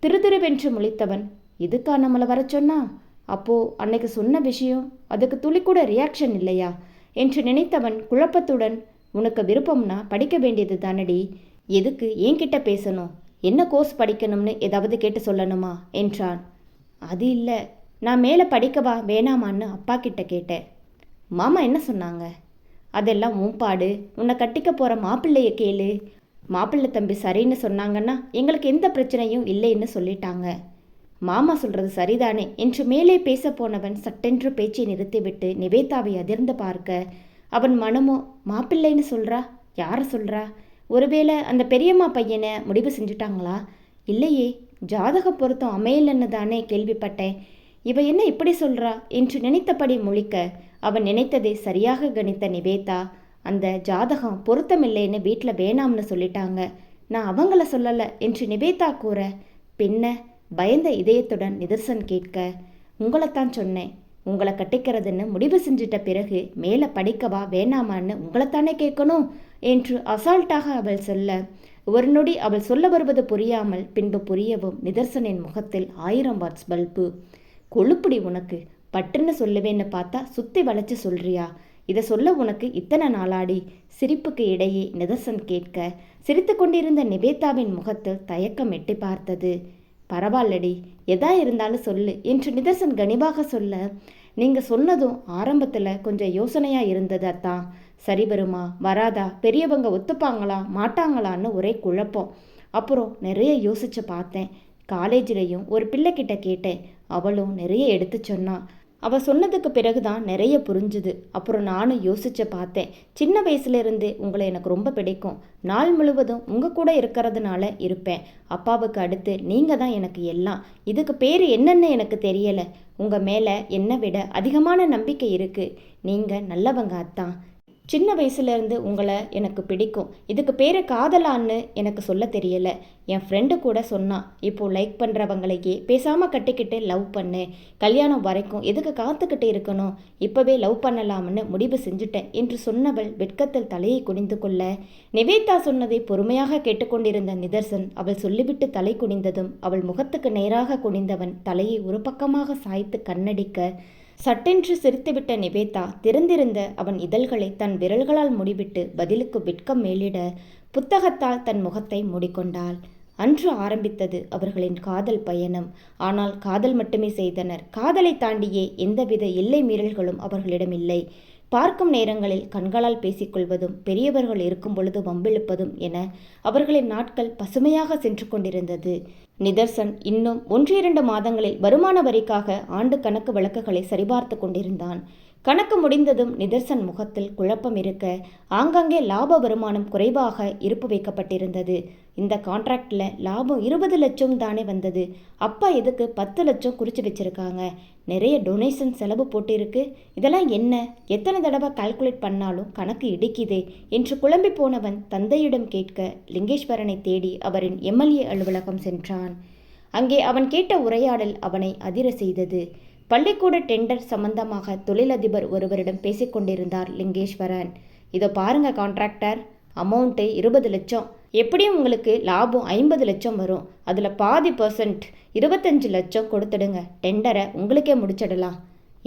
திருதிருவென்று முழித்தவன், இதுக்கா நம்மளை வர சொன்னா? அப்போ அன்னைக்கு சொன்ன விஷயம் அதுக்கு துளி கூட ரியாக்ஷன் இல்லையா என்று நினைத்தவன் குழப்பத்துடன், உனக்கு விருப்பம்னா படிக்க வேண்டியது தானடி, எதுக்கு என்கிட்ட பேசணும், என்ன கோர்ஸ் படிக்கணும்னு ஏதாவது கேட்டு சொல்லணுமா என்றான். அது இல்லை, நான் மேலே படிக்கவா வேணாமான்னு அப்பா கிட்ட கேட்டேன். மாமா என்ன சொன்னாங்க? அதெல்லாம் உன்பாடு, உன்னை கட்டிக்க போகிற மாப்பிள்ளைய கேளு, மாப்பிள்ளை தம்பி சரின்னு சொன்னாங்கன்னா எங்களுக்கு எந்த பிரச்சனையும் இல்லைன்னு சொல்லிட்டாங்க. மாமா சொல்கிறது சரிதானே என்று மேலே பேச போனவன் சட்டென்று பேச்சை நிறுத்திவிட்டு நிவேதாவை அதிர்ந்து பார்க்க, அவன் மனமோ, மாப்பிள்ளைன்னு சொல்கிறா, யாரை சொல்கிறா, ஒருவேளை அந்த பெரியம்மா பையனை முடிவு செஞ்சுட்டாங்களா? இல்லையே, ஜாதக பொருத்தம் அமையலன்னு தானே கேள்விப்பட்டேன், இவ என்ன இப்படி சொல்கிறா என்று நினைத்தபடி முழிக்க, அவன் நினைத்ததை சரியாக கணித்த நிவேதா, அந்த ஜாதகம் பொருத்தமில்லைன்னு வீட்டில் வேணாம்னு சொல்லிட்டாங்க, நான் அவங்கள சொல்லலை என்று நிவேதா கூற, பின்ன பயந்த இதயத்துடன் நிதர்சன் கேட்க, உங்களைத்தான் சொன்னேன், உங்களை கட்டிக்கிறதுன்னு முடிவு செஞ்சிட்ட பிறகு மேலே படிக்கவா வேணாமான்னு உங்களைத்தானே கேட்கணும் என்று அசால்ட்டாக அவள் சொல்ல, ஒரு நொடி அவள் சொல்ல வருவது புரியாமல் பின்பு புரியவும் நிதர்சனின் முகத்தில் 1000 வாட்ஸ் பல்பு. கொழுப்புடி உனக்கு, பட்டுன்னு சொல்லுவேன்னு பார்த்தா சுற்றி வளைச்சு சொல்றியா, இதை சொல்ல உனக்கு இத்தனை நாளாடி? சிரிப்புக்கு இடையே நிதர்சன் கேட்க, சிரித்து கொண்டிருந்த நிவேதாவின் முகத்தில் தயக்கம் எட்டி பார்த்தது. பரவாயில்லடி, எதா இருந்தாலும் சொல்லு என்று நிதர்சன் கனிவாக சொல்ல, நீங்கள் சொன்னதும் ஆரம்பத்தில் கொஞ்சம் யோசனையாக இருந்தது அத்தான், சரி வருமா வராதா, பெரியவங்க ஒத்துப்பாங்களா மாட்டாங்களான்னு ஒரே குழப்பம். அப்புறம் நிறைய யோசிச்சு பார்த்தேன், காலேஜிலையும் ஒரு பிள்ளைக்கிட்ட கேட்டேன், அவளும் நிறைய எடுத்து சொன்னான். அவள் சொன்னதுக்கு பிறகுதான் நிறைய புரிஞ்சுது. அப்புறம் நானும் யோசிச்சு பார்த்தேன், சின்ன வயசுலேருந்தே உங்களை எனக்கு ரொம்ப பிடிக்கும், நாள் முழுவதும் உங்கள் கூட இருக்கிறதுனால இருப்பேன், அப்பாவுக்கு அடுத்து நீங்கள் தான் எனக்கு எல்லாம், இதுக்கு பேர் என்னன்னு எனக்கு தெரியலை, உங்கள் மேலே என்னை விட அதிகமான நம்பிக்கை இருக்குது, நீங்கள் நல்லவங்க அத்தான், சின்ன வயசுலேருந்து உங்களை எனக்கு பிடிக்கும், இதுக்கு பேர் காதலான்னு எனக்கு சொல்ல தெரியலை, என் ஃப்ரெண்டு கூட சொன்னான், இப்போது லைக் பண்ணுறவங்களையே பேசாமல் கட்டிக்கிட்டு லவ் பண்ணு, கல்யாணம் வரைக்கும் எதுக்கு காத்துக்கிட்டு இருக்கணும், இப்போவே லவ் பண்ணலாம்னு முடிவு செஞ்சுட்டேன் என்று சொன்னவள் வெட்கத்தில் தலையை குனிந்து கொள்ள, நிவேதா சொன்னதை பொறுமையாக கேட்டுக்கொண்டிருந்த நிதர்சன் அவள் சொல்லிவிட்டு தலை குனிந்ததும் அவள் முகத்துக்கு நேராக குனிந்தவன் தலையை ஒரு பக்கமாக சாய்த்து கண்ணடிக்க, சட்டென்று சிரித்துவிட்ட நிவேதா திறந்திருந்த அவன் இதழ்களை தன் விரல்களால் மூடிவிட்டு பதிலுக்கு வெட்கம் மேலிட புத்தகத்தால் தன் முகத்தை மூடிக்கொண்டாள். அன்று ஆரம்பித்தது அவர்களின் காதல் பயணம். ஆனால் காதல் மட்டுமே செய்தனர். காதலை தாண்டியே எந்தவித எல்லை மீறல்களும் அவர்களிடம் இல்லை. பார்க்கும் நேரங்களில் கண்களால் பேசிக்கொள்வதும் பெரியவர்கள் இருக்கும் பொழுது வம்பிழுப்பதும் என அவர்களின் நாட்கள் பசுமையாக சென்று கொண்டிருந்தது. நிதர்சன் இன்னும் 1-2 மாதங்களில் வருமான வரிக்காக ஆண்டு கணக்கு வழக்குகளை சரிபார்த்து கொண்டிருந்தான். கணக்கு முடிந்ததும் நிதர்சன் முகத்தில் குழப்பம் இருக்க, ஆங்காங்கே லாப வருமானம் குறைவாக இருப்பு வைக்கப்பட்டிருந்தது. இந்த கான்ட்ராக்டில் லாபம் 20 லட்சம் தானே வந்தது, அப்பா எதுக்கு 10 லட்சம் குறித்து வச்சிருக்காங்க, நிறைய டொனேஷன் செலவு போட்டிருக்கு, இதெல்லாம் என்ன, எத்தனை தடவை கால்குலேட் பண்ணாலும் கணக்கு இடிக்குதே என்று குழம்பி போனவன் தந்தையிடம் கேட்க லிங்கேஸ்வரனை தேடி அவரின் எம்எல்ஏ அலுவலகம் சென்றான். அங்கே அவன் கேட்ட உரையாடல் அவனை அதிர செய்தது. பள்ளிக்கூட டெண்டர் சம்பந்தமாக தொழிலதிபர் ஒருவரிடம் பேசிக்கொண்டிருந்தார் லிங்கேஸ்வரன். இதோ பாருங்க கான்ட்ராக்டர், அமௌண்ட்டு 20 லட்சம், எப்படியும் உங்களுக்கு லாபம் 50 லட்சம் வரும், அதில் பாதி % 25 லட்சம் கொடுத்துடுங்க, டெண்டரை உங்களுக்கே முடிச்சிடலாம்.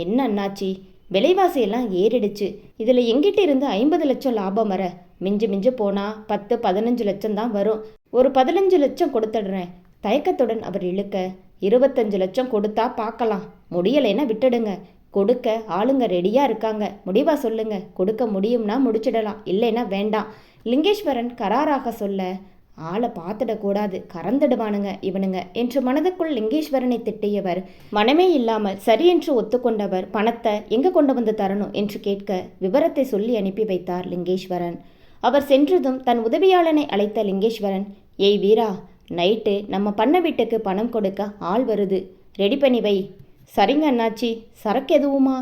என்ன அண்ணாச்சி, விலைவாசியெல்லாம் ஏறிடுச்சு, இதில் எங்கிட்ட இருந்து 50 லட்சம் லாபம் வர, மிஞ்சு போனால் 10-15 லட்சம் தான் வரும், ஒரு 15 லட்சம் கொடுத்துடுறேன். தயக்கத்துடன் அவர் இழுக்க, 25 லட்சம் கொடுத்தா பார்க்கலாம், முடியலைன்னா விட்டுடுங்க, கொடுக்க ஆளுங்க ரெடியாக இருக்காங்க, முடிவாக சொல்லுங்க, கொடுக்க முடியும்னா முடிச்சிடலாம், இல்லைன்னா வேண்டாம். லிங்கேஸ்வரன் கராராக சொல்ல, ஆளை பார்த்துடக்கூடாது, கறந்துடுவானுங்க இவனுங்க என்று மனதுக்குள் லிங்கேஸ்வரனை திட்டியவர் மனமே இல்லாமல் சரி என்று ஒத்துக்கொண்டவர் பணத்தை எங்கே கொண்டு வந்து தரணும் என்று கேட்க விவரத்தை சொல்லி அனுப்பி வைத்தார் லிங்கேஸ்வரன். அவர் சென்றதும் தன் உதவியாளனை அழைத்த லிங்கேஸ்வரன், ஏய் வீரா, நைட்டு நம்ம பண்ண வீட்டுக்கு பணம் கொடுக்க ஆள் வருது, ரெடி பண்ணி வை. சரிங்க அண்ணாச்சி. சரக்கு எதுவுமா?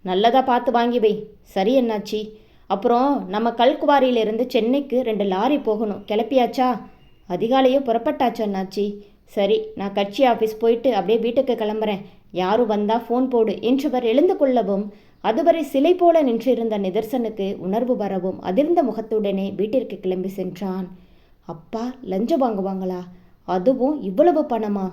நல்லதாக பார்த்து வாங்கி வை. சரி அண்ணாச்சி. அப்புறம் நம்ம கல்குவாரியிலிருந்து சென்னைக்கு 2 லாரி போகணும், கிளப்பியாச்சா? அதிகாலையோ புறப்பட்டாச்சு அண்ணாச்சி. சரி, நான் கட்சி ஆஃபீஸ் போயிட்டு அப்படியே வீட்டுக்கு கிளம்புறேன், யாரும் வந்தா ஃபோன் போடு என்றவர் எழுந்து கொள்ளவும் அதுவரை சிலை போல நின்றிருந்த நிதர்சனுக்கு உணர்வு வரவும் அதிர்ந்த முகத்துடனே வீட்டிற்கு கிளம்பி சென்றான். அப்பா, லஞ்சம் வாங்குவாங்களா? அதுவும் இவ்வளவு பணமா?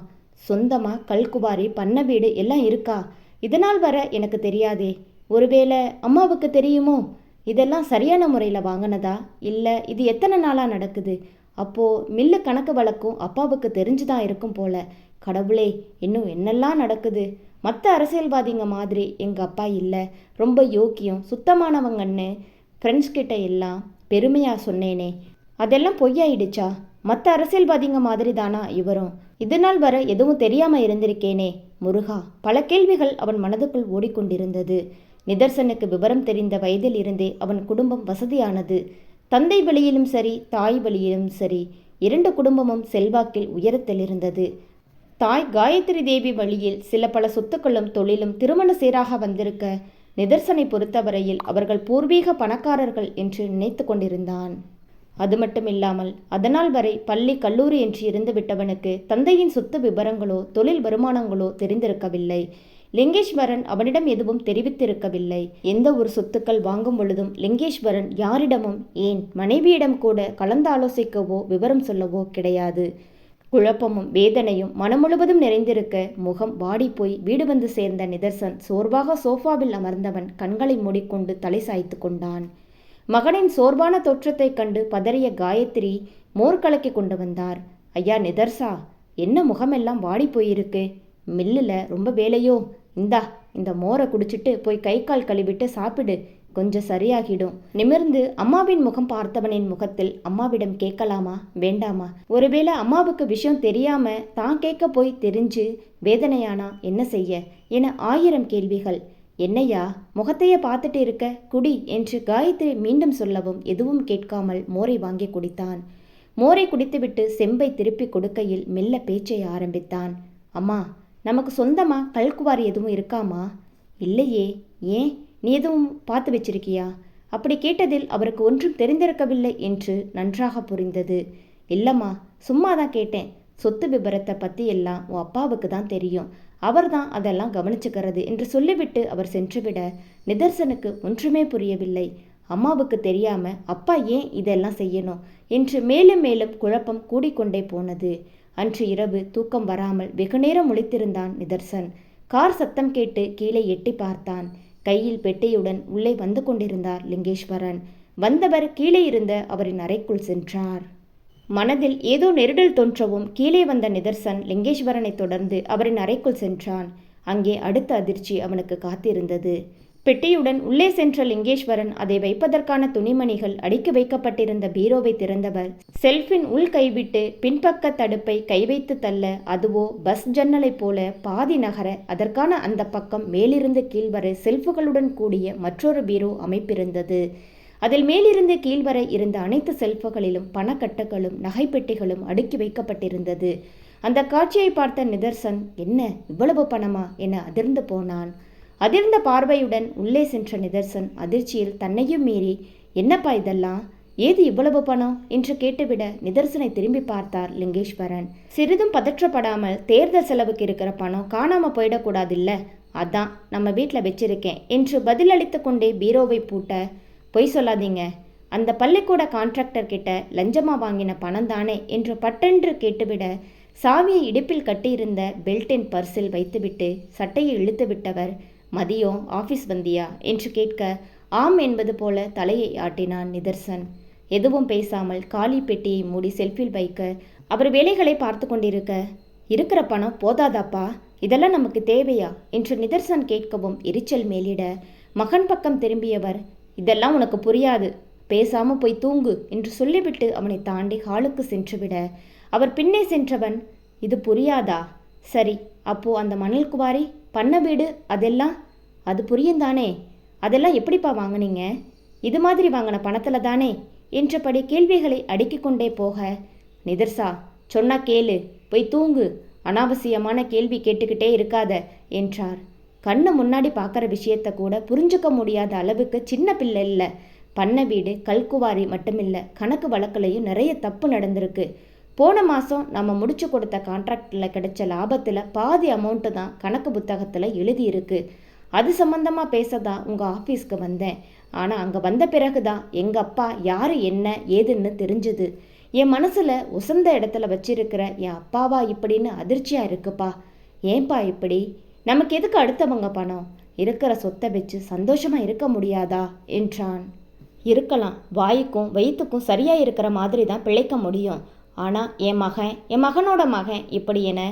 சொந்தமா கல்குவாரி, பண்ண வீடு எல்லாம் இருக்கா? இதனால் வர எனக்கு தெரியாதே. ஒருவேளை அம்மாவுக்கு தெரியுமோ? இதெல்லாம் சரியான முறையில் வாங்கினதா? இல்லை இது எத்தனை நாளாக நடக்குது? அப்போது மில்லு கணக்கு வழக்கும் அப்பாவுக்கு தெரிஞ்சுதான் இருக்கும் போல. கடவுளே, இன்னும் என்னெல்லாம் நடக்குது? மற்ற அரசியல்வாதிங்க மாதிரி எங்கள் அப்பா இல்லை, ரொம்ப யோக்கியம், சுத்தமானவங்கன்னு ஃப்ரெண்ட்ஸ் கிட்ட எல்லாம் பெருமையாக சொன்னேனே, அதெல்லாம் பொய்யாயிடுச்சா? மற்ற அரசியல்வாதிங்க மாதிரி தானா இவரும்? இதனால் வர எதுவும் தெரியாமல் இருந்திருக்கேனே முருகா. பல கேள்விகள் அவன் மனதுக்குள் ஓடிக்கொண்டிருந்தது. நிதர்சனுக்கு விவரம் தெரிந்த வயதில் இருந்தே அவன் குடும்பம் வசதியானது. தந்தை வழியிலும் சரி, தாய் வழியிலும் சரி, 2 குடும்பமும் செல்வாக்கில் உயரத்தில் இருந்தது. தாய் காயத்ரி தேவி வழியில் சில பல சொத்துக்களும் தொழிலும் திருமண சீராக வந்திருக்க நிதர்சனை பொறுத்தவரையில் அவர்கள் பூர்வீக பணக்காரர்கள் என்று நினைத்து கொண்டிருந்தான். அது மட்டுமில்லாமல் அதனால் வரை பள்ளி கல்லூரி என்று இருந்து விட்டவனுக்கு தந்தையின் சொத்து விவரங்களோ தொழில் வருமானங்களோ தெரிந்திருக்கவில்லை. லிங்கேஸ்வரன் அவனிடம் எதுவும் தெரிவித்திருக்கவில்லை. எந்த ஒரு சொத்துக்கள் வாங்கும் பொழுதும் லிங்கேஸ்வரன் யாரிடமும், ஏன் மனைவியிடம் கூட கலந்தாலோசிக்கவோ விவரம் சொல்லவோ கிடையாது. குழப்பமும் வேதனையும் மனம் முழுவதும் நிறைந்திருக்க முகம் வாடி போய் வீடு வந்து சேர்ந்த நிதர்சன் சோர்வாக சோஃபாவில் அமர்ந்தவன் கண்களை மூடிக்கொண்டு தலை சாய்த்து கொண்டான். மகனின் சோர்வான தோற்றத்தைக் கண்டு பதறிய காயத்ரி மோர் கலக்கி கொண்டு வந்தார். ஐயா நிதர்சா, என்ன முகமெல்லாம் வாடி போயிருக்கு? மில்லில் ரொம்ப வேலையோ? இந்தா, இந்த மோரை குடிச்சிட்டு போய் கை கால் கழுவிட்டு சாப்பிடு, கொஞ்சம் சரியாகிடும். நிமிர்ந்து அம்மாவின் முகம் பார்த்தவனின் முகத்தில் அம்மாவிடம் கேட்கலாமா வேண்டாமா? ஒருவேளை அம்மாவுக்கு விஷயம் தெரியாம தான் கேட்க போய் தெரிஞ்சு வேதனையானா என்ன செய்ய என 1000 கேள்விகள். என்னையா முகத்தையே பார்த்துட்டு இருக்க, குடி என்று காயத்ரி மீண்டும் சொல்லவும் எதுவும் கேட்காமல் மோரை வாங்கி குடித்தான். மோரை குடித்துவிட்டு செம்பை திருப்பி கொடுக்கையில் மெல்ல பேச்சை ஆரம்பித்தான். அம்மா, நமக்கு சொந்தமா கல்குவாரி எதுவும் இருக்காமா? இல்லையே. ஏன், நீ எதுவும் பார்த்து வச்சிருக்கியா? அப்படி கேட்டதில் அவருக்கு ஒன்றும் தெரிந்திருக்கவில்லை என்று நன்றாக புரிந்தது. இல்லைம்மா, சும்மா தான் கேட்டேன். சொத்து விபரத்தை பற்றி எல்லாம் உன் அப்பாவுக்கு தான் தெரியும், அவர் தான் அதெல்லாம் கவனிச்சுக்கிறது என்று சொல்லிவிட்டு அவர் சென்றுவிட நிதர்சனுக்கு ஒன்றுமே புரியவில்லை. அம்மாவுக்கு தெரியாம அப்பா ஏன் இதெல்லாம் செய்யணும் என்று மேலும் மேலும் குழப்பம் கூடிக்கொண்டே போனது. அன்று இரவு தூக்கம் வராமல் வெகுநேரம் முழித்திருந்தான் நிதர்சன். கார் சத்தம் கேட்டு கீழே எட்டி பார்த்தான். கையில் பெட்டியுடன் உள்ளே வந்து கொண்டிருந்தார் லிங்கேஸ்வரன். வந்தவர் கீழே இருந்த அவரின் அறைக்குள் சென்றார். மனதில் ஏதோ நெருடல் தோன்றவும் கீழே வந்த நிதர்சன் லிங்கேஸ்வரனை தொடர்ந்து அவரின் அறைக்குள் சென்றான். அங்கே அடுத்த அதிர்ச்சி அவனுக்கு காத்திருந்தது. பெட்டியுடன் உள்ளே சென்ற லிங்கேஸ்வரன் அதை வைப்பதற்கான துணிமணிகள் அடுக்கி வைக்கப்பட்டிருந்த பீரோவை திறந்தவர் செல்ஃபின் உள் கைவிட்டு பின்பக்க தடுப்பை கை வைத்து தள்ள அதுவோ பஸ் ஜன்னலை போல பாதி நகர அதற்கான அந்த பக்கம் மேலிருந்து கீழ்வரை செல்ஃபுகளுடன் கூடிய மற்றொரு பீரோ அமைப்பிருந்தது. அதில் மேலிருந்து கீழ்வரை இருந்த அனைத்து செல்ஃபுகளிலும் பணக்கட்டுகளும் நகைப்பெட்டிகளும் அடுக்கி வைக்கப்பட்டிருந்தது. அந்த காட்சியை பார்த்த நிதர்சன், என்ன இவ்வளவு பணமா என அதிர்ந்து போனான். அதிர்ந்த பார்வையுடன் உள்ளே சென்ற நிதர்சன் அதிர்ச்சியில் தன்னையும் மீறி, என்னப்பா இதெல்லாம், ஏது இவ்வளவு பணம் என்று கேட்டுவிட நிதர்சனை திரும்பி பார்த்தார் லிங்கேஸ்வரன். சிறிதும் பதற்றப்படாமல், தேர்தல் செலவுக்கு இருக்கிற பணம் காணாம போயிடக்கூடாதில்ல, அதான் நம்ம வீட்டில் வச்சிருக்கேன் என்று பதிலளித்து கொண்டே பீரோவை பூட்ட, பொய் சொல்லாதீங்க, அந்த பள்ளிக்கூட கான்ட்ராக்டர் கிட்ட லஞ்சமா வாங்கின பணம் தானே என்று பட்டென்று கேட்டுவிட சாவியை இடுப்பில் கட்டியிருந்த பெல்ட்டின் பர்சில் வைத்துவிட்டு சட்டையை இழுத்து விட்டவர், மதியம் ஆஃபீஸ் வந்தியா என்று கேட்க ஆம் என்பது போல தலையை ஆட்டினான் நிதர்சன். எதுவும் பேசாமல் காலி பெட்டியை மூடி செல்ஃபில் வைக்க அவர் வேலைகளை பார்த்து கொண்டிருக்க, இருக்கிற பணம் போதாதாப்பா, இதெல்லாம் நமக்கு தேவையா என்று நிதர்சன் கேட்கவும் எரிச்சல் மேலிட மகன் பக்கம் திரும்பியவர், இதெல்லாம் உனக்கு புரியாது, பேசாம போய் தூங்கு என்று சொல்லிவிட்டு அவனை தாண்டி ஹாலுக்கு சென்றுவிட அவர் பின்னே சென்றவன், இது புரியாதா? சரி, அப்போ அந்த மணல் குவாரி, பண்ண வீடு, அதெல்லாம்? அது புரியுந்தானே? அதெல்லாம் எப்படிப்பா வாங்கினீங்க? இது மாதிரி வாங்கின பணத்தில் தானே என்றபடி கேள்விகளை அடுக்கிக் கொண்டே போக, நிதர்சா சொன்னா கேளு, போய் தூங்கு, அனாவசியமான கேள்வி கேட்டுக்கிட்டே இருக்காத என்றார். கண்ணு முன்னாடி பார்க்குற விஷயத்த கூட புரிஞ்சுக்க முடியாத அளவுக்கு சின்ன பிள்ளை இல்லை. பண்ண வீடு, கல்குவாரி மட்டுமில்ல, கணக்கு வழக்குலையும் நிறைய தப்பு நடந்திருக்கு. போன மாதம் நம்ம முடிச்சு கொடுத்த கான்ட்ராக்டில் கிடைச்ச லாபத்தில் பாதி அமௌண்ட்டு தான் கணக்கு புத்தகத்தில் எழுதியிருக்கு. அது சம்மந்தமாக பேச தான் உங்கள் ஆஃபீஸ்க்கு வந்தேன். ஆனால் அங்கே வந்த பிறகு தான் எங்கள் அப்பா யார் என்ன ஏதுன்னு தெரிஞ்சுது. என் மனசில் உசந்த இடத்துல வச்சிருக்கிற என் அப்பாவா இப்படின்னு அதிர்ச்சியாக இருக்குப்பா. ஏன்பா இப்படி? நமக்கு எதுக்கு அடுத்தவங்க பணம்? இருக்கிற சொத்தை வச்சு சந்தோஷமாக இருக்க முடியாதா என்றான். இருக்கலாம், வாய்க்கும் வயிற்றுக்கும் சரியாக இருக்கிற மாதிரி தான் பிழைக்க முடியும். ஆனால் என் மகனோட மகன் இப்படி என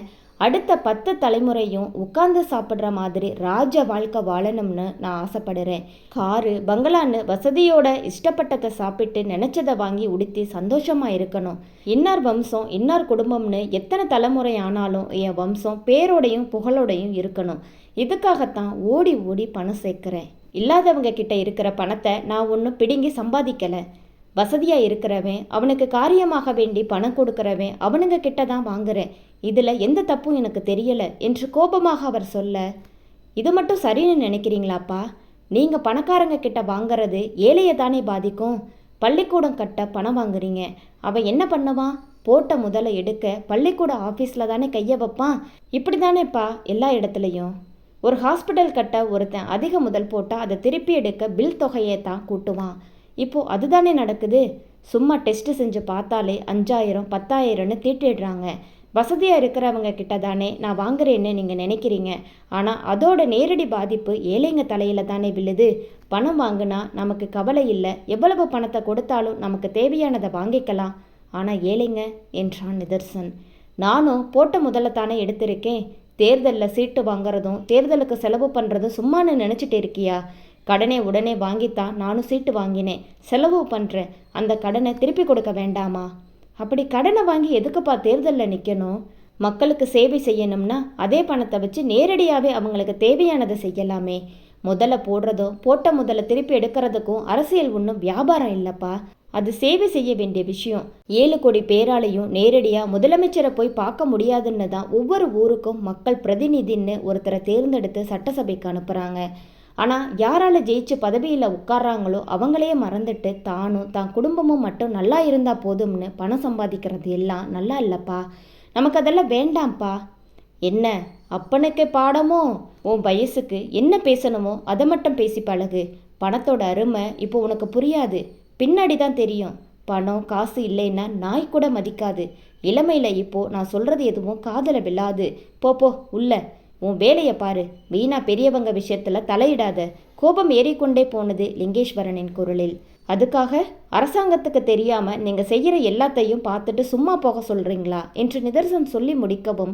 அடுத்த 10 தலைமுறையும் உட்கார்ந்து சாப்பிட்ற மாதிரி ராஜ வாழ்க்கை வாழணும்னு நான் ஆசைப்படுறேன். காரு பங்களான்னு வசதியோட இஷ்டப்பட்டதை சாப்பிட்டு நினச்சதை வாங்கி உடுத்தி சந்தோஷமாக இருக்கணும். இன்னார் வம்சம் இன்னார் குடும்பம்னு எத்தனை தலைமுறை ஆனாலும் என் வம்சம் பேரோடையும் புகழோடையும் இருக்கணும். இதுக்காகத்தான் ஓடி ஓடி பணம் சேர்க்குறேன். இல்லாதவங்க கிட்ட இருக்கிற பணத்தை நான் ஒன்றும் பிடுங்கி சம்பாதிக்கலை. வசதியாக இருக்கிறவன், அவனுக்கு காரியமாக வேண்டி பணம் கொடுக்குறவன், அவனுங்க கிட்ட தான் வாங்குறேன். இதில் எந்த தப்பும் எனக்கு தெரியலை என்று கோபமாக அவர் சொல்ல, இது மட்டும் சரின்னு நினைக்கிறீங்களாப்பா? நீங்கள் பணக்காரங்க கிட்ட வாங்கிறது ஏழையை தானே பாதிக்கும். பள்ளிக்கூடம் கட்ட பணம் வாங்குறீங்க, அவன் என்ன பண்ணுவான்? போட்ட முதலை எடுக்க பள்ளிக்கூட ஆஃபீஸில் தானே கையை வைப்பான். இப்படி தானேப்பா எல்லா இடத்துலையும். ஒரு ஹாஸ்பிட்டல் கட்ட ஒருத்தன் அதிக முதல் போட்டால் அதை திருப்பி எடுக்க பில் தொகையை தான் கூட்டுவான். இப்போது அதுதானே நடக்குது. சும்மா டெஸ்ட்டு செஞ்சு பார்த்தாலே 5000 10,000ன்னு தீட்டிடுறாங்க. வசதியாக இருக்கிறவங்க கிட்ட தானே நான் வாங்குறேன்னு நீங்கள் நினைக்கிறீங்க. ஆனால் அதோட நேரடி பாதிப்பு ஏழைங்க தலையில் தானே விழுது. பணம் வாங்கினா நமக்கு கவலை இல்லை, எவ்வளவு பணத்தை கொடுத்தாலும் நமக்கு தேவையானதை வாங்கிக்கலாம். ஆனால் ஏழைங்க என்றான் நிதர்சன். நானும் போட்ட முதல்ல தானே எடுத்திருக்கேன். தேர்தலில் சீட்டு வாங்குறதும் தேர்தலுக்கு செலவு பண்ணுறதும் சும்மானு நினச்சிட்டு இருக்கியா? கடனை உடனே வாங்கித்தான் நானும் சீட்டு வாங்கினேன், செலவு பண்ணுறேன். அந்த கடனை திருப்பி கொடுக்க வேண்டாமா? அப்படி கடனை வாங்கி எதுக்குப்பா தேர்தலில் நிற்கணும்? மக்களுக்கு சேவை செய்யணும்னா அதே பணத்தை வச்சு நேரடியாகவே அவங்களுக்கு தேவையானதை செய்யலாமே. முதல்ல போடுறதும் போட்ட முதல்ல திருப்பி எடுக்கிறதுக்கும் அரசியல் ஒன்றும் வியாபாரம் இல்லைப்பா. அது சேவை செய்ய வேண்டிய விஷயம். 7 கோடி பேராலையும் நேரடியாக முதலமைச்சரை போய் பார்க்க முடியாதுன்னு தான் ஒவ்வொரு ஊருக்கும் மக்கள் பிரதிநிதின்னு ஒருத்தரை தேர்ந்தெடுத்து சட்டசபைக்கு அனுப்புகிறாங்க. ஆனால் யாரால் ஜெயிச்சு பதவியில் உட்கார்றாங்களோ அவங்களே மறந்துட்டு தானும் தான் குடும்பமும் மட்டும் நல்லா இருந்தால் போதும்னு பணம் சம்பாதிக்கிறது எல்லாம் நல்லா இல்லைப்பா. நமக்கு அதெல்லாம் வேண்டாம்ப்பா. என்ன அப்பனுக்கு பாடமோ? உன் வயசுக்கு என்ன பேசணுமோ அதை மட்டும் பேசி பழகு. பணத்தோட அருமை இப்போ உனக்கு புரியாது, பின்னாடி தான் தெரியும். பணம் காசு இல்லைன்னா நாய் கூட மதிக்காது. இளமையில் இப்போது நான் சொல்கிறது எதுவும் காதல விழாது. போ உள்ள உன் வேலையை பாரு. வீணா பெரியவங்க விஷயத்தில் தலையிடாத. கோபம் ஏறிக்கொண்டே போனது லிங்கேஸ்வரனின் குரலில். அதுக்காக அரசாங்கத்துக்கு தெரியாமல் நீங்கள் செய்கிற எல்லாத்தையும் பார்த்துட்டு சும்மா போக சொல்கிறீங்களா என்று நிதர்சன் சொல்லி முடிக்கவும்,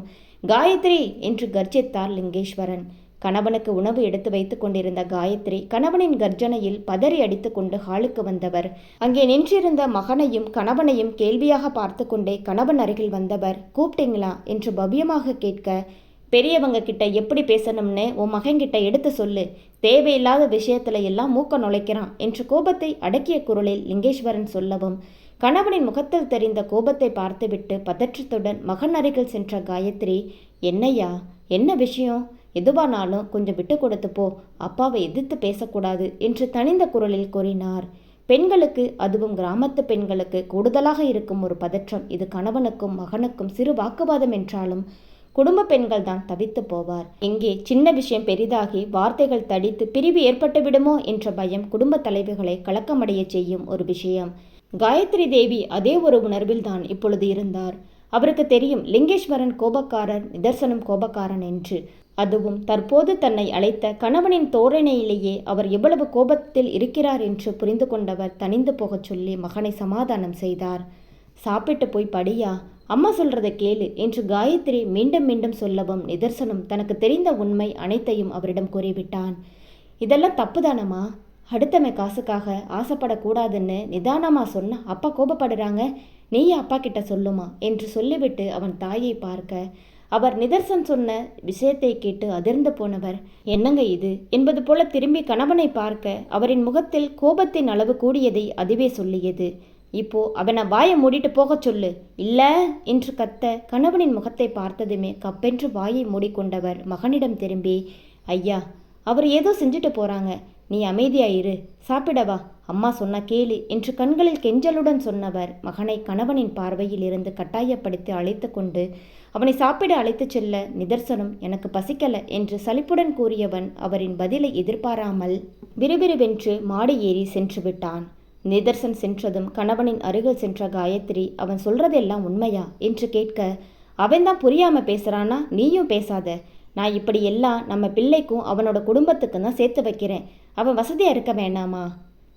காயத்ரி என்று கர்ஜித்தார் லிங்கேஸ்வரன். கணவனுக்கு உணவு எடுத்து வைத்து கொண்டிருந்த காயத்ரி கணவனின் கர்ஜனையில் பதறி அடித்து கொண்டு ஹாலுக்கு வந்தவர். அங்கே நின்றிருந்த மகனையும் கணவனையும் கேள்வியாக பார்த்து கொண்டே கணவன் அருகில் வந்தவர், கூப்பிட்டீங்களா என்று பவ்யமாக கேட்க, பெரியவங்க கிட்ட எப்படி பேசணும்னு உன் மகன்கிட்ட எடுத்து சொல்லு. தேவையில்லாத விஷயத்துல எல்லாம் மூக்க நுழைக்கிறான் என்று கோபத்தை அடக்கிய குரலில் லிங்கேஸ்வரன் சொல்லவும், கணவனின் முகத்தில் தெரிந்த கோபத்தை பார்த்துவிட்டு பதற்றத்துடன் மகன் அருகில் சென்ற காயத்ரி, என்னையா, என்ன விஷயம்? எதுவானாலும் கொஞ்சம் விட்டு கொடுத்து போ, அப்பாவை எதிர்த்து பேசக்கூடாது என்று தனிந்த குரலில் கூறினார். பெண்களுக்கு, அதுவும் கிராமத்து பெண்களுக்கு கூடுதலாக இருக்கும் ஒரு பதற்றம் இது. கணவனுக்கும் மகனுக்கும் சிறு வாக்குவாதம் என்றாலும் குடும்ப பெண்கள் தான் தவித்து போவார். இங்கே சின்ன விஷயம் பெரிதாகி வார்த்தைகள் தடித்து பிரிவு ஏற்பட்டு விடுமோ என்ற பயம் குடும்ப தலைவிகளை கலக்கமடைய செய்யும் ஒரு விஷயம். காயத்ரி தேவி அதே ஒரு உணர்வில் தான் இப்பொழுது இருந்தார். அவருக்கு தெரியும் லிங்கேஸ்வரன் கோபக்காரன், நிதர்சனம் கோபக்காரன் என்று. அதுவும் தற்போது தன்னை அழைத்த கணவனின் தோரணையிலேயே அவர் எவ்வளவு கோபத்தில் இருக்கிறார் என்று புரிந்து கொண்டவர் தனிந்து போகச் சொல்லி மகனை சமாதானம் செய்தார். சாப்பிட்டு போய் படியா, அம்மா சொல்றதை கேளு என்று காயத்ரி மீண்டும் மீண்டும் சொல்லவும், நிதர்சனம் தனக்கு தெரிந்த உண்மை அனைத்தையும் அவரிடம் கூறிவிட்டான். இதெல்லாம் தப்புதானம்மா? அடுத்தவன் காசுக்காக ஆசைப்படக்கூடாதுன்னு நிதானமாக சொன்ன அப்பா கோபப்படுறாங்க. நீயே அப்பா கிட்ட சொல்லுமா என்று சொல்லிவிட்டு அவன் தாயை பார்க்க, அவர் நிதர்சன் சொன்ன விஷயத்தை கேட்டு அதிர்ந்து போனவர், என்னங்க இது என்பது போல திரும்பி கணவனை பார்க்க, அவரின் முகத்தில் கோபத்தின் அளவு கூடியதை அதுவே சொல்லியது. இப்போ அவனை வாயை மூடிட்டு போகச் சொல்லு, இல்ல என்று கத்த, கணவனின் முகத்தை பார்த்ததுமே கப்பென்று வாயை மூடிக்கொண்டவர் மகனிடம் திரும்பி, ஐயா, அவர் ஏதோ செஞ்சுட்டு போறாங்க, நீ அமைதியாயிரு, சாப்பிடவா, அம்மா சொன்ன கேளு என்று கண்களில் கெஞ்சலுடன் சொன்னவர் மகனை கணவனின் பார்வையில் இருந்து கட்டாயப்படுத்தி அழைத்து கொண்டு அவனை சாப்பிட அழைத்துச் செல்ல, நிதர்சனம் எனக்கு பசிக்கல என்று சலிப்புடன் கூறியவன் அவரின் பதிலை எதிர்பாராமல் விறுவிறுவென்று மாடி ஏறி சென்று விட்டான். நிதர்சன் சென்றதும் கணவனின் அருகில் சென்ற காயத்ரி, அவன் சொல்றதெல்லாம் உண்மையா என்று கேட்க, அவன்தான் புரியாம பேசுறானா, நீயும் பேசாத, நான் இப்படி எல்லாம் நம்ம பிள்ளைக்கும் அவனோட குடும்பத்துக்கும் தான் சேர்த்து வைக்கிறேன், அவன் வசதியாக இருக்க வேணாமா?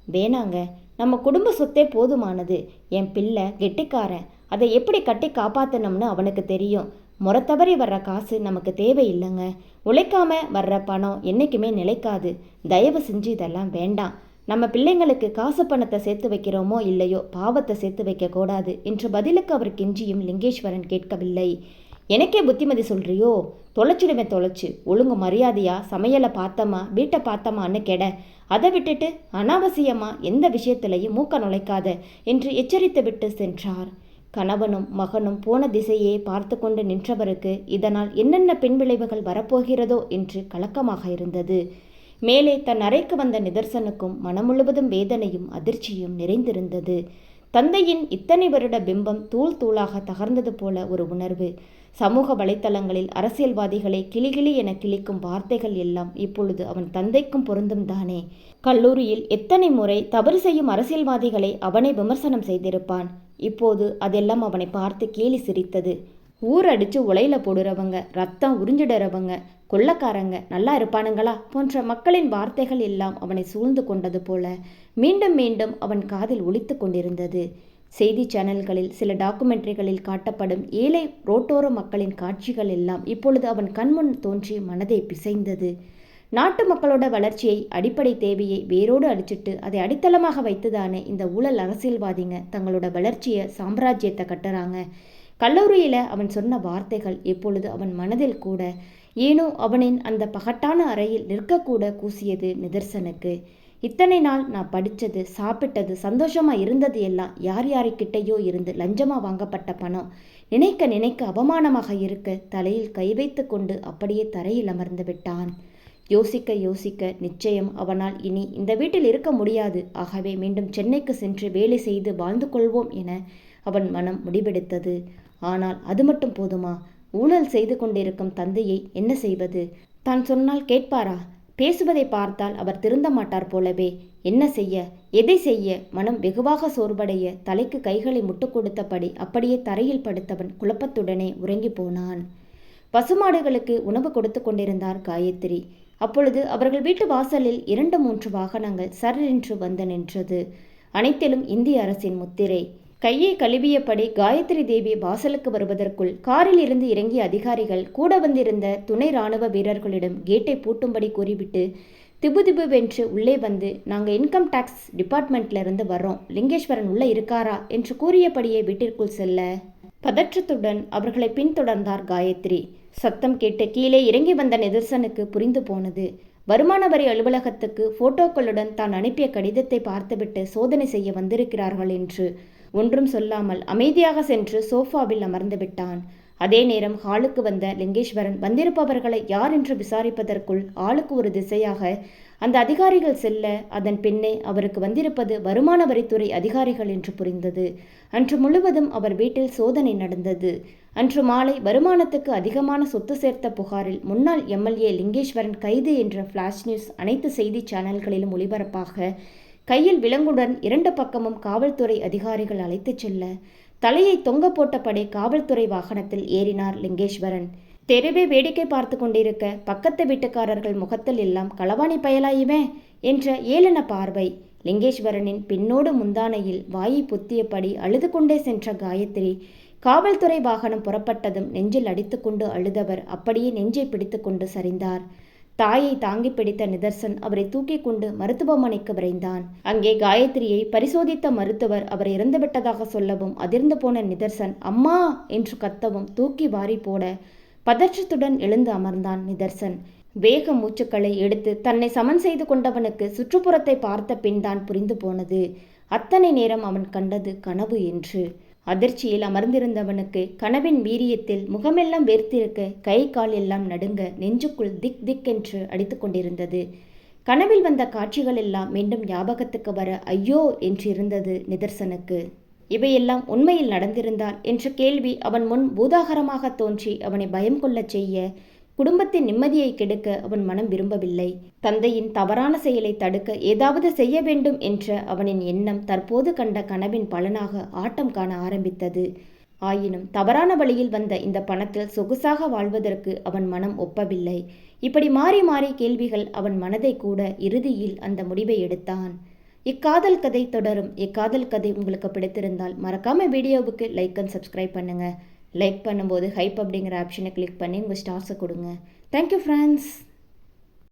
வேணாங்க, நம்ம குடும்ப சொத்தே போதுமானது, என் பிள்ளை கெட்டிக்காரன், அதை எப்படி கட்டி காப்பாற்றணும்னு அவனுக்கு தெரியும், முறத்தவறி வர்ற காசு நமக்கு தேவையில்லைங்க, உழைக்காம வர்ற பணம் என்றைக்குமே நிலைக்காது, தயவு செஞ்சு இதெல்லாம் வேண்டாம், நம்ம பிள்ளைங்களுக்கு காசு பணத்தை சேர்த்து வைக்கிறோமோ இல்லையோ பாவத்தை சேர்த்து வைக்கக்கூடாது என்று பதிலுக்கு அவர் கெஞ்சியும் லிங்கேஸ்வரன் கேட்கவில்லை. எனக்கே புத்திமதி சொல்றியோ, தொலைச்சிடுவேன் தொலைச்சு, ஒழுங்கு மரியாதையா சமையலை பார்த்தமா வீட்டை பார்த்தமான்னு கெட, அதை விட்டுட்டு அனாவசியமா எந்த விஷயத்திலையும் மூக்க நுழைக்காத என்று எச்சரித்து விட்டு சென்றார். கணவனும் மகனும் போன திசையே பார்த்து கொண்டு நின்றவருக்கு இதனால் என்னென்ன பின்விளைவுகள் வரப்போகிறதோ என்று கலக்கமாக இருந்தது. மேலே தன் அறைக்கு வந்த நிதர்சனுக்கும் மனம் முழுவதும் வேதனையும் அதிர்ச்சியும் நிறைந்திருந்தது. தந்தையின் இத்தனை வருட பிம்பம் தூள் தூளாக தகர்ந்தது போல ஒரு உணர்வு. சமூக வலைத்தளங்களில் அரசியல்வாதிகளை கிளிகிளி என கிளிக்கும் வார்த்தைகள் எல்லாம் இப்பொழுது அவன் தந்தைக்கும் பொருந்தும் தானே. கல்லூரியில் எத்தனை முறை தவறு செய்யும் அரசியல்வாதிகளை அவனை விமர்சனம் செய்திருப்பான். இப்போது அதெல்லாம் அவனை பார்த்து கேலி சிரித்தது. ஊரடிச்சு உலையில போடுறவங்க, ரத்தம் உறிஞ்சிடுறவங்க, கொள்ளக்காரங்க நல்லா இருப்பானுங்களா போன்ற மக்களின் வார்த்தைகள் எல்லாம் அவனை சூழ்ந்து கொண்டது போல மீண்டும் மீண்டும் அவன் காதில் ஒலித்து கொண்டிருந்தது. செய்தி சேனல்களில் சில டாக்குமெண்ட்ரிகளில் காட்டப்படும் ஏழை ரோட்டோர மக்களின் காட்சிகள் எல்லாம் இப்பொழுது அவன் கண்முன் தோன்றி மனதை பிசைந்தது. நாட்டு மக்களோட வளர்ச்சியை, அடிப்படை தேவையை வேரோடு அடிச்சிட்டு அதை அடித்தளமாக வைத்துதானே இந்த ஊழல் அரசியல்வாதிங்க தங்களோட வளர்ச்சியை, சாம்ராஜ்யத்தை கட்டுறாங்க. கல்லூரியில் அவன் சொன்ன வார்த்தைகள் இப்பொழுது அவன் மனதில் கூட ஏனோ அவனின் அந்த பகட்டான அறையில் நிற்கக்கூட கூசியது நிதர்சனுக்கு. இத்தனை நாள் நான் படித்தது, சாப்பிட்டது, சந்தோஷமாக இருந்தது எல்லாம் யார் யாருக்கிட்டையோ இருந்து லஞ்சமாக வாங்கப்பட்ட பணம். நினைக்க நினைக்க அவமானமாக இருக்க தலையில் கை வைத்து கொண்டு அப்படியே தரையில் அமர்ந்து விட்டான். யோசிக்க யோசிக்க நிச்சயம் அவனால் இனி இந்த வீட்டில் இருக்க முடியாது. ஆகவே மீண்டும் சென்னைக்கு சென்று வேலை செய்து வாழ்ந்து கொள்வோம் என அவன் மனம் முடிவெடுத்தது. ஆனால் அது மட்டும் போதுமா? ஊழல் செய்து கொண்டிருக்கும் தந்தையை என்ன செய்வது? தான் சொன்னால் கேட்பாரா? பேசுவதை பார்த்தால் அவர் திருந்த மாட்டார் போலவே. என்ன செய்ய, எதை செய்ய? மனம் வெகுவாக சோர்வடைய தலைக்கு கைகளை முட்டு கொடுத்தபடி அப்படியே தரையில் படுத்தவன் குழப்பத்துடனே உறங்கி போனான். பசுமாடுகளுக்கு உணவு கொடுத்து கொண்டிருந்தார் காயத்ரி. அப்பொழுது அவர்கள் வீட்டு வாசலில் 2-3 வாகனங்கள் சரென்று வந்து நின்றது. அனைத்திலும் இந்திய அரசின் முத்திரை. கையை கழுவியபடி காயத்ரி தேவி வாசலுக்கு வருவதற்குள் காரில் இருந்து இறங்கிய அதிகாரிகள் கூட வந்திருந்த துணை இராணுவ வீரர்களிடம் கேட்டை பூட்டும்படி கூறிவிட்டு திபுதிபுவென்று உள்ளே வந்து, நாங்கள் இன்கம் டேக்ஸ் டிபார்ட்மெண்ட்ல இருந்து வர்றோம், லிங்கேஸ்வரன் உள்ள இருக்காரா என்று கூறியபடியே வீட்டிற்குள் செல்ல பதற்றத்துடன் அவர்களை பின்தொடர்ந்தார் காயத்ரி. சத்தம் கேட்டு கீழே இறங்கி வந்த நிதர்சனுக்கு புரிந்து போனது. வருமான வரி அலுவலகத்துக்கு போட்டோக்களுடன் தான் அனுப்பிய கடிதத்தை பார்த்துவிட்டு சோதனை செய்ய வந்திருக்கிறார்கள் என்று. ஒன்றும் சொல்லாமல் அமைதியாக சென்று சோஃபாவில் அமர்ந்து விட்டான். அதே நேரம் ஹாலுக்கு வந்த லிங்கேஸ்வரன் வந்திருப்பவர்களை யார் என்று விசாரிப்பதற்குள் ஆளுக்கு ஒரு திசையாக அந்த அதிகாரிகள் செல்ல, அதன் பின்னே அவருக்கு வந்திருப்பது வருமான வரித்துறை அதிகாரிகள் என்று புரிந்தது. அன்று முழுவதும் அவர் வீட்டில் சோதனை நடந்தது. அன்று மாலை வருமானத்துக்கு அதிகமான சொத்து சேர்த்த புகாரில் முன்னாள் எம்எல்ஏ லிங்கேஸ்வரன் கைது என்ற ஃப்ளாஷ் நியூஸ் அனைத்து செய்தி சேனல்களிலும் ஒளிபரப்பாக கையில் விலங்குடன் 2 பக்கமும் காவல்துறை அதிகாரிகள் அழைத்துச் செல்ல தலையை தொங்க போட்டபடி காவல்துறை வாகனத்தில் ஏறினார் லிங்கேஸ்வரன். தெருவே வேடிக்கை பார்த்து கொண்டிருக்க பக்கத்து வீட்டுக்காரர்கள் முகத்தில் எல்லாம் களவாணி பயலாயுமே என்ற ஏளன பார்வை. லிங்கேஸ்வரனின் பின்னோடு முந்தானையில் வாயை பொத்தியபடி அழுது கொண்டே சென்ற காயத்ரி காவல்துறை வாகனம் புறப்பட்டதும் நெஞ்சில் அடித்துக்கொண்டு அழுதவர் அப்படியே நெஞ்சை பிடித்து கொண்டு சரிந்தார். தாயை தாங்கி பிடித்த நிதர்சன் அவரை தூக்கி கொண்டு மருத்துவமனைக்கு விரைந்தான். அங்கே காயத்ரியை பரிசோதித்த மருத்துவர் அவர் இறந்துவிட்டதாக சொல்லவும் அதிர்ந்து போன நிதர்சன் அம்மா என்று கத்தவும் தூக்கி வாரி போட பதற்றத்துடன் எழுந்து அமர்ந்தான் நிதர்சன். வேக மூச்சுக்களை எடுத்து தன்னை சமன் செய்து கொண்டவனுக்கு சுற்றுப்புறத்தை பார்த்த பின் தான் புரிந்து போனது அத்தனை நேரம் அவன் கண்டது கனவு என்று. அதிர்ச்சியில் அமர்ந்திருந்தவனுக்கு கனவின் வீரியத்தில் முகமெல்லாம் வேர்த்திருக்க கை கால் எல்லாம் நடுங்க நெஞ்சுக்குள் திக் திக் என்று அடித்து கொண்டிருந்தது. கனவில் வந்த காட்சிகள் எல்லாம் மீண்டும் ஞாபகத்துக்கு வர ஐயோ என்று இருந்தது நிதர்சனுக்கு. இவையெல்லாம் உண்மையில் நடந்திருந்தால் என்ற கேள்வி அவன் முன் பூதாகரமாக தோன்றி அவனை பயம் கொள்ளச் செய்ய குடும்பத்தின் நிம்மதியை கெடுக்க அவன் மனம் விரும்பவில்லை. தந்தையின் தவறான செயலை தடுக்க ஏதாவது செய்ய வேண்டும் என்ற அவனின் எண்ணம் தற்போது கண்ட கனவின் பலனாக ஆட்டம் காண ஆரம்பித்தது. ஆயினும் தவறான வழியில் வந்த இந்த பணத்தில் சொகுசாக வாழ்வதற்கு அவன் மனம் ஒப்பவில்லை. இப்படி மாறி மாறி கேள்விகள் அவன் மனதை கூட இறுதியில் அந்த முடிவை எடுத்தான். இக்காதல் கதை தொடரும். இக்காதல் கதை உங்களுக்கு பிடித்திருந்தால் மறக்காம வீடியோவுக்கு லைக் அண்ட் சப்ஸ்கிரைப் பண்ணுங்க. லைக் பண்ணும்போது ஹைப் அப்படிங்கிற ஆப்ஷனை கிளிக் பண்ணி உங்கள் ஸ்டார்ஸை கொடுங்க. Thank you friends.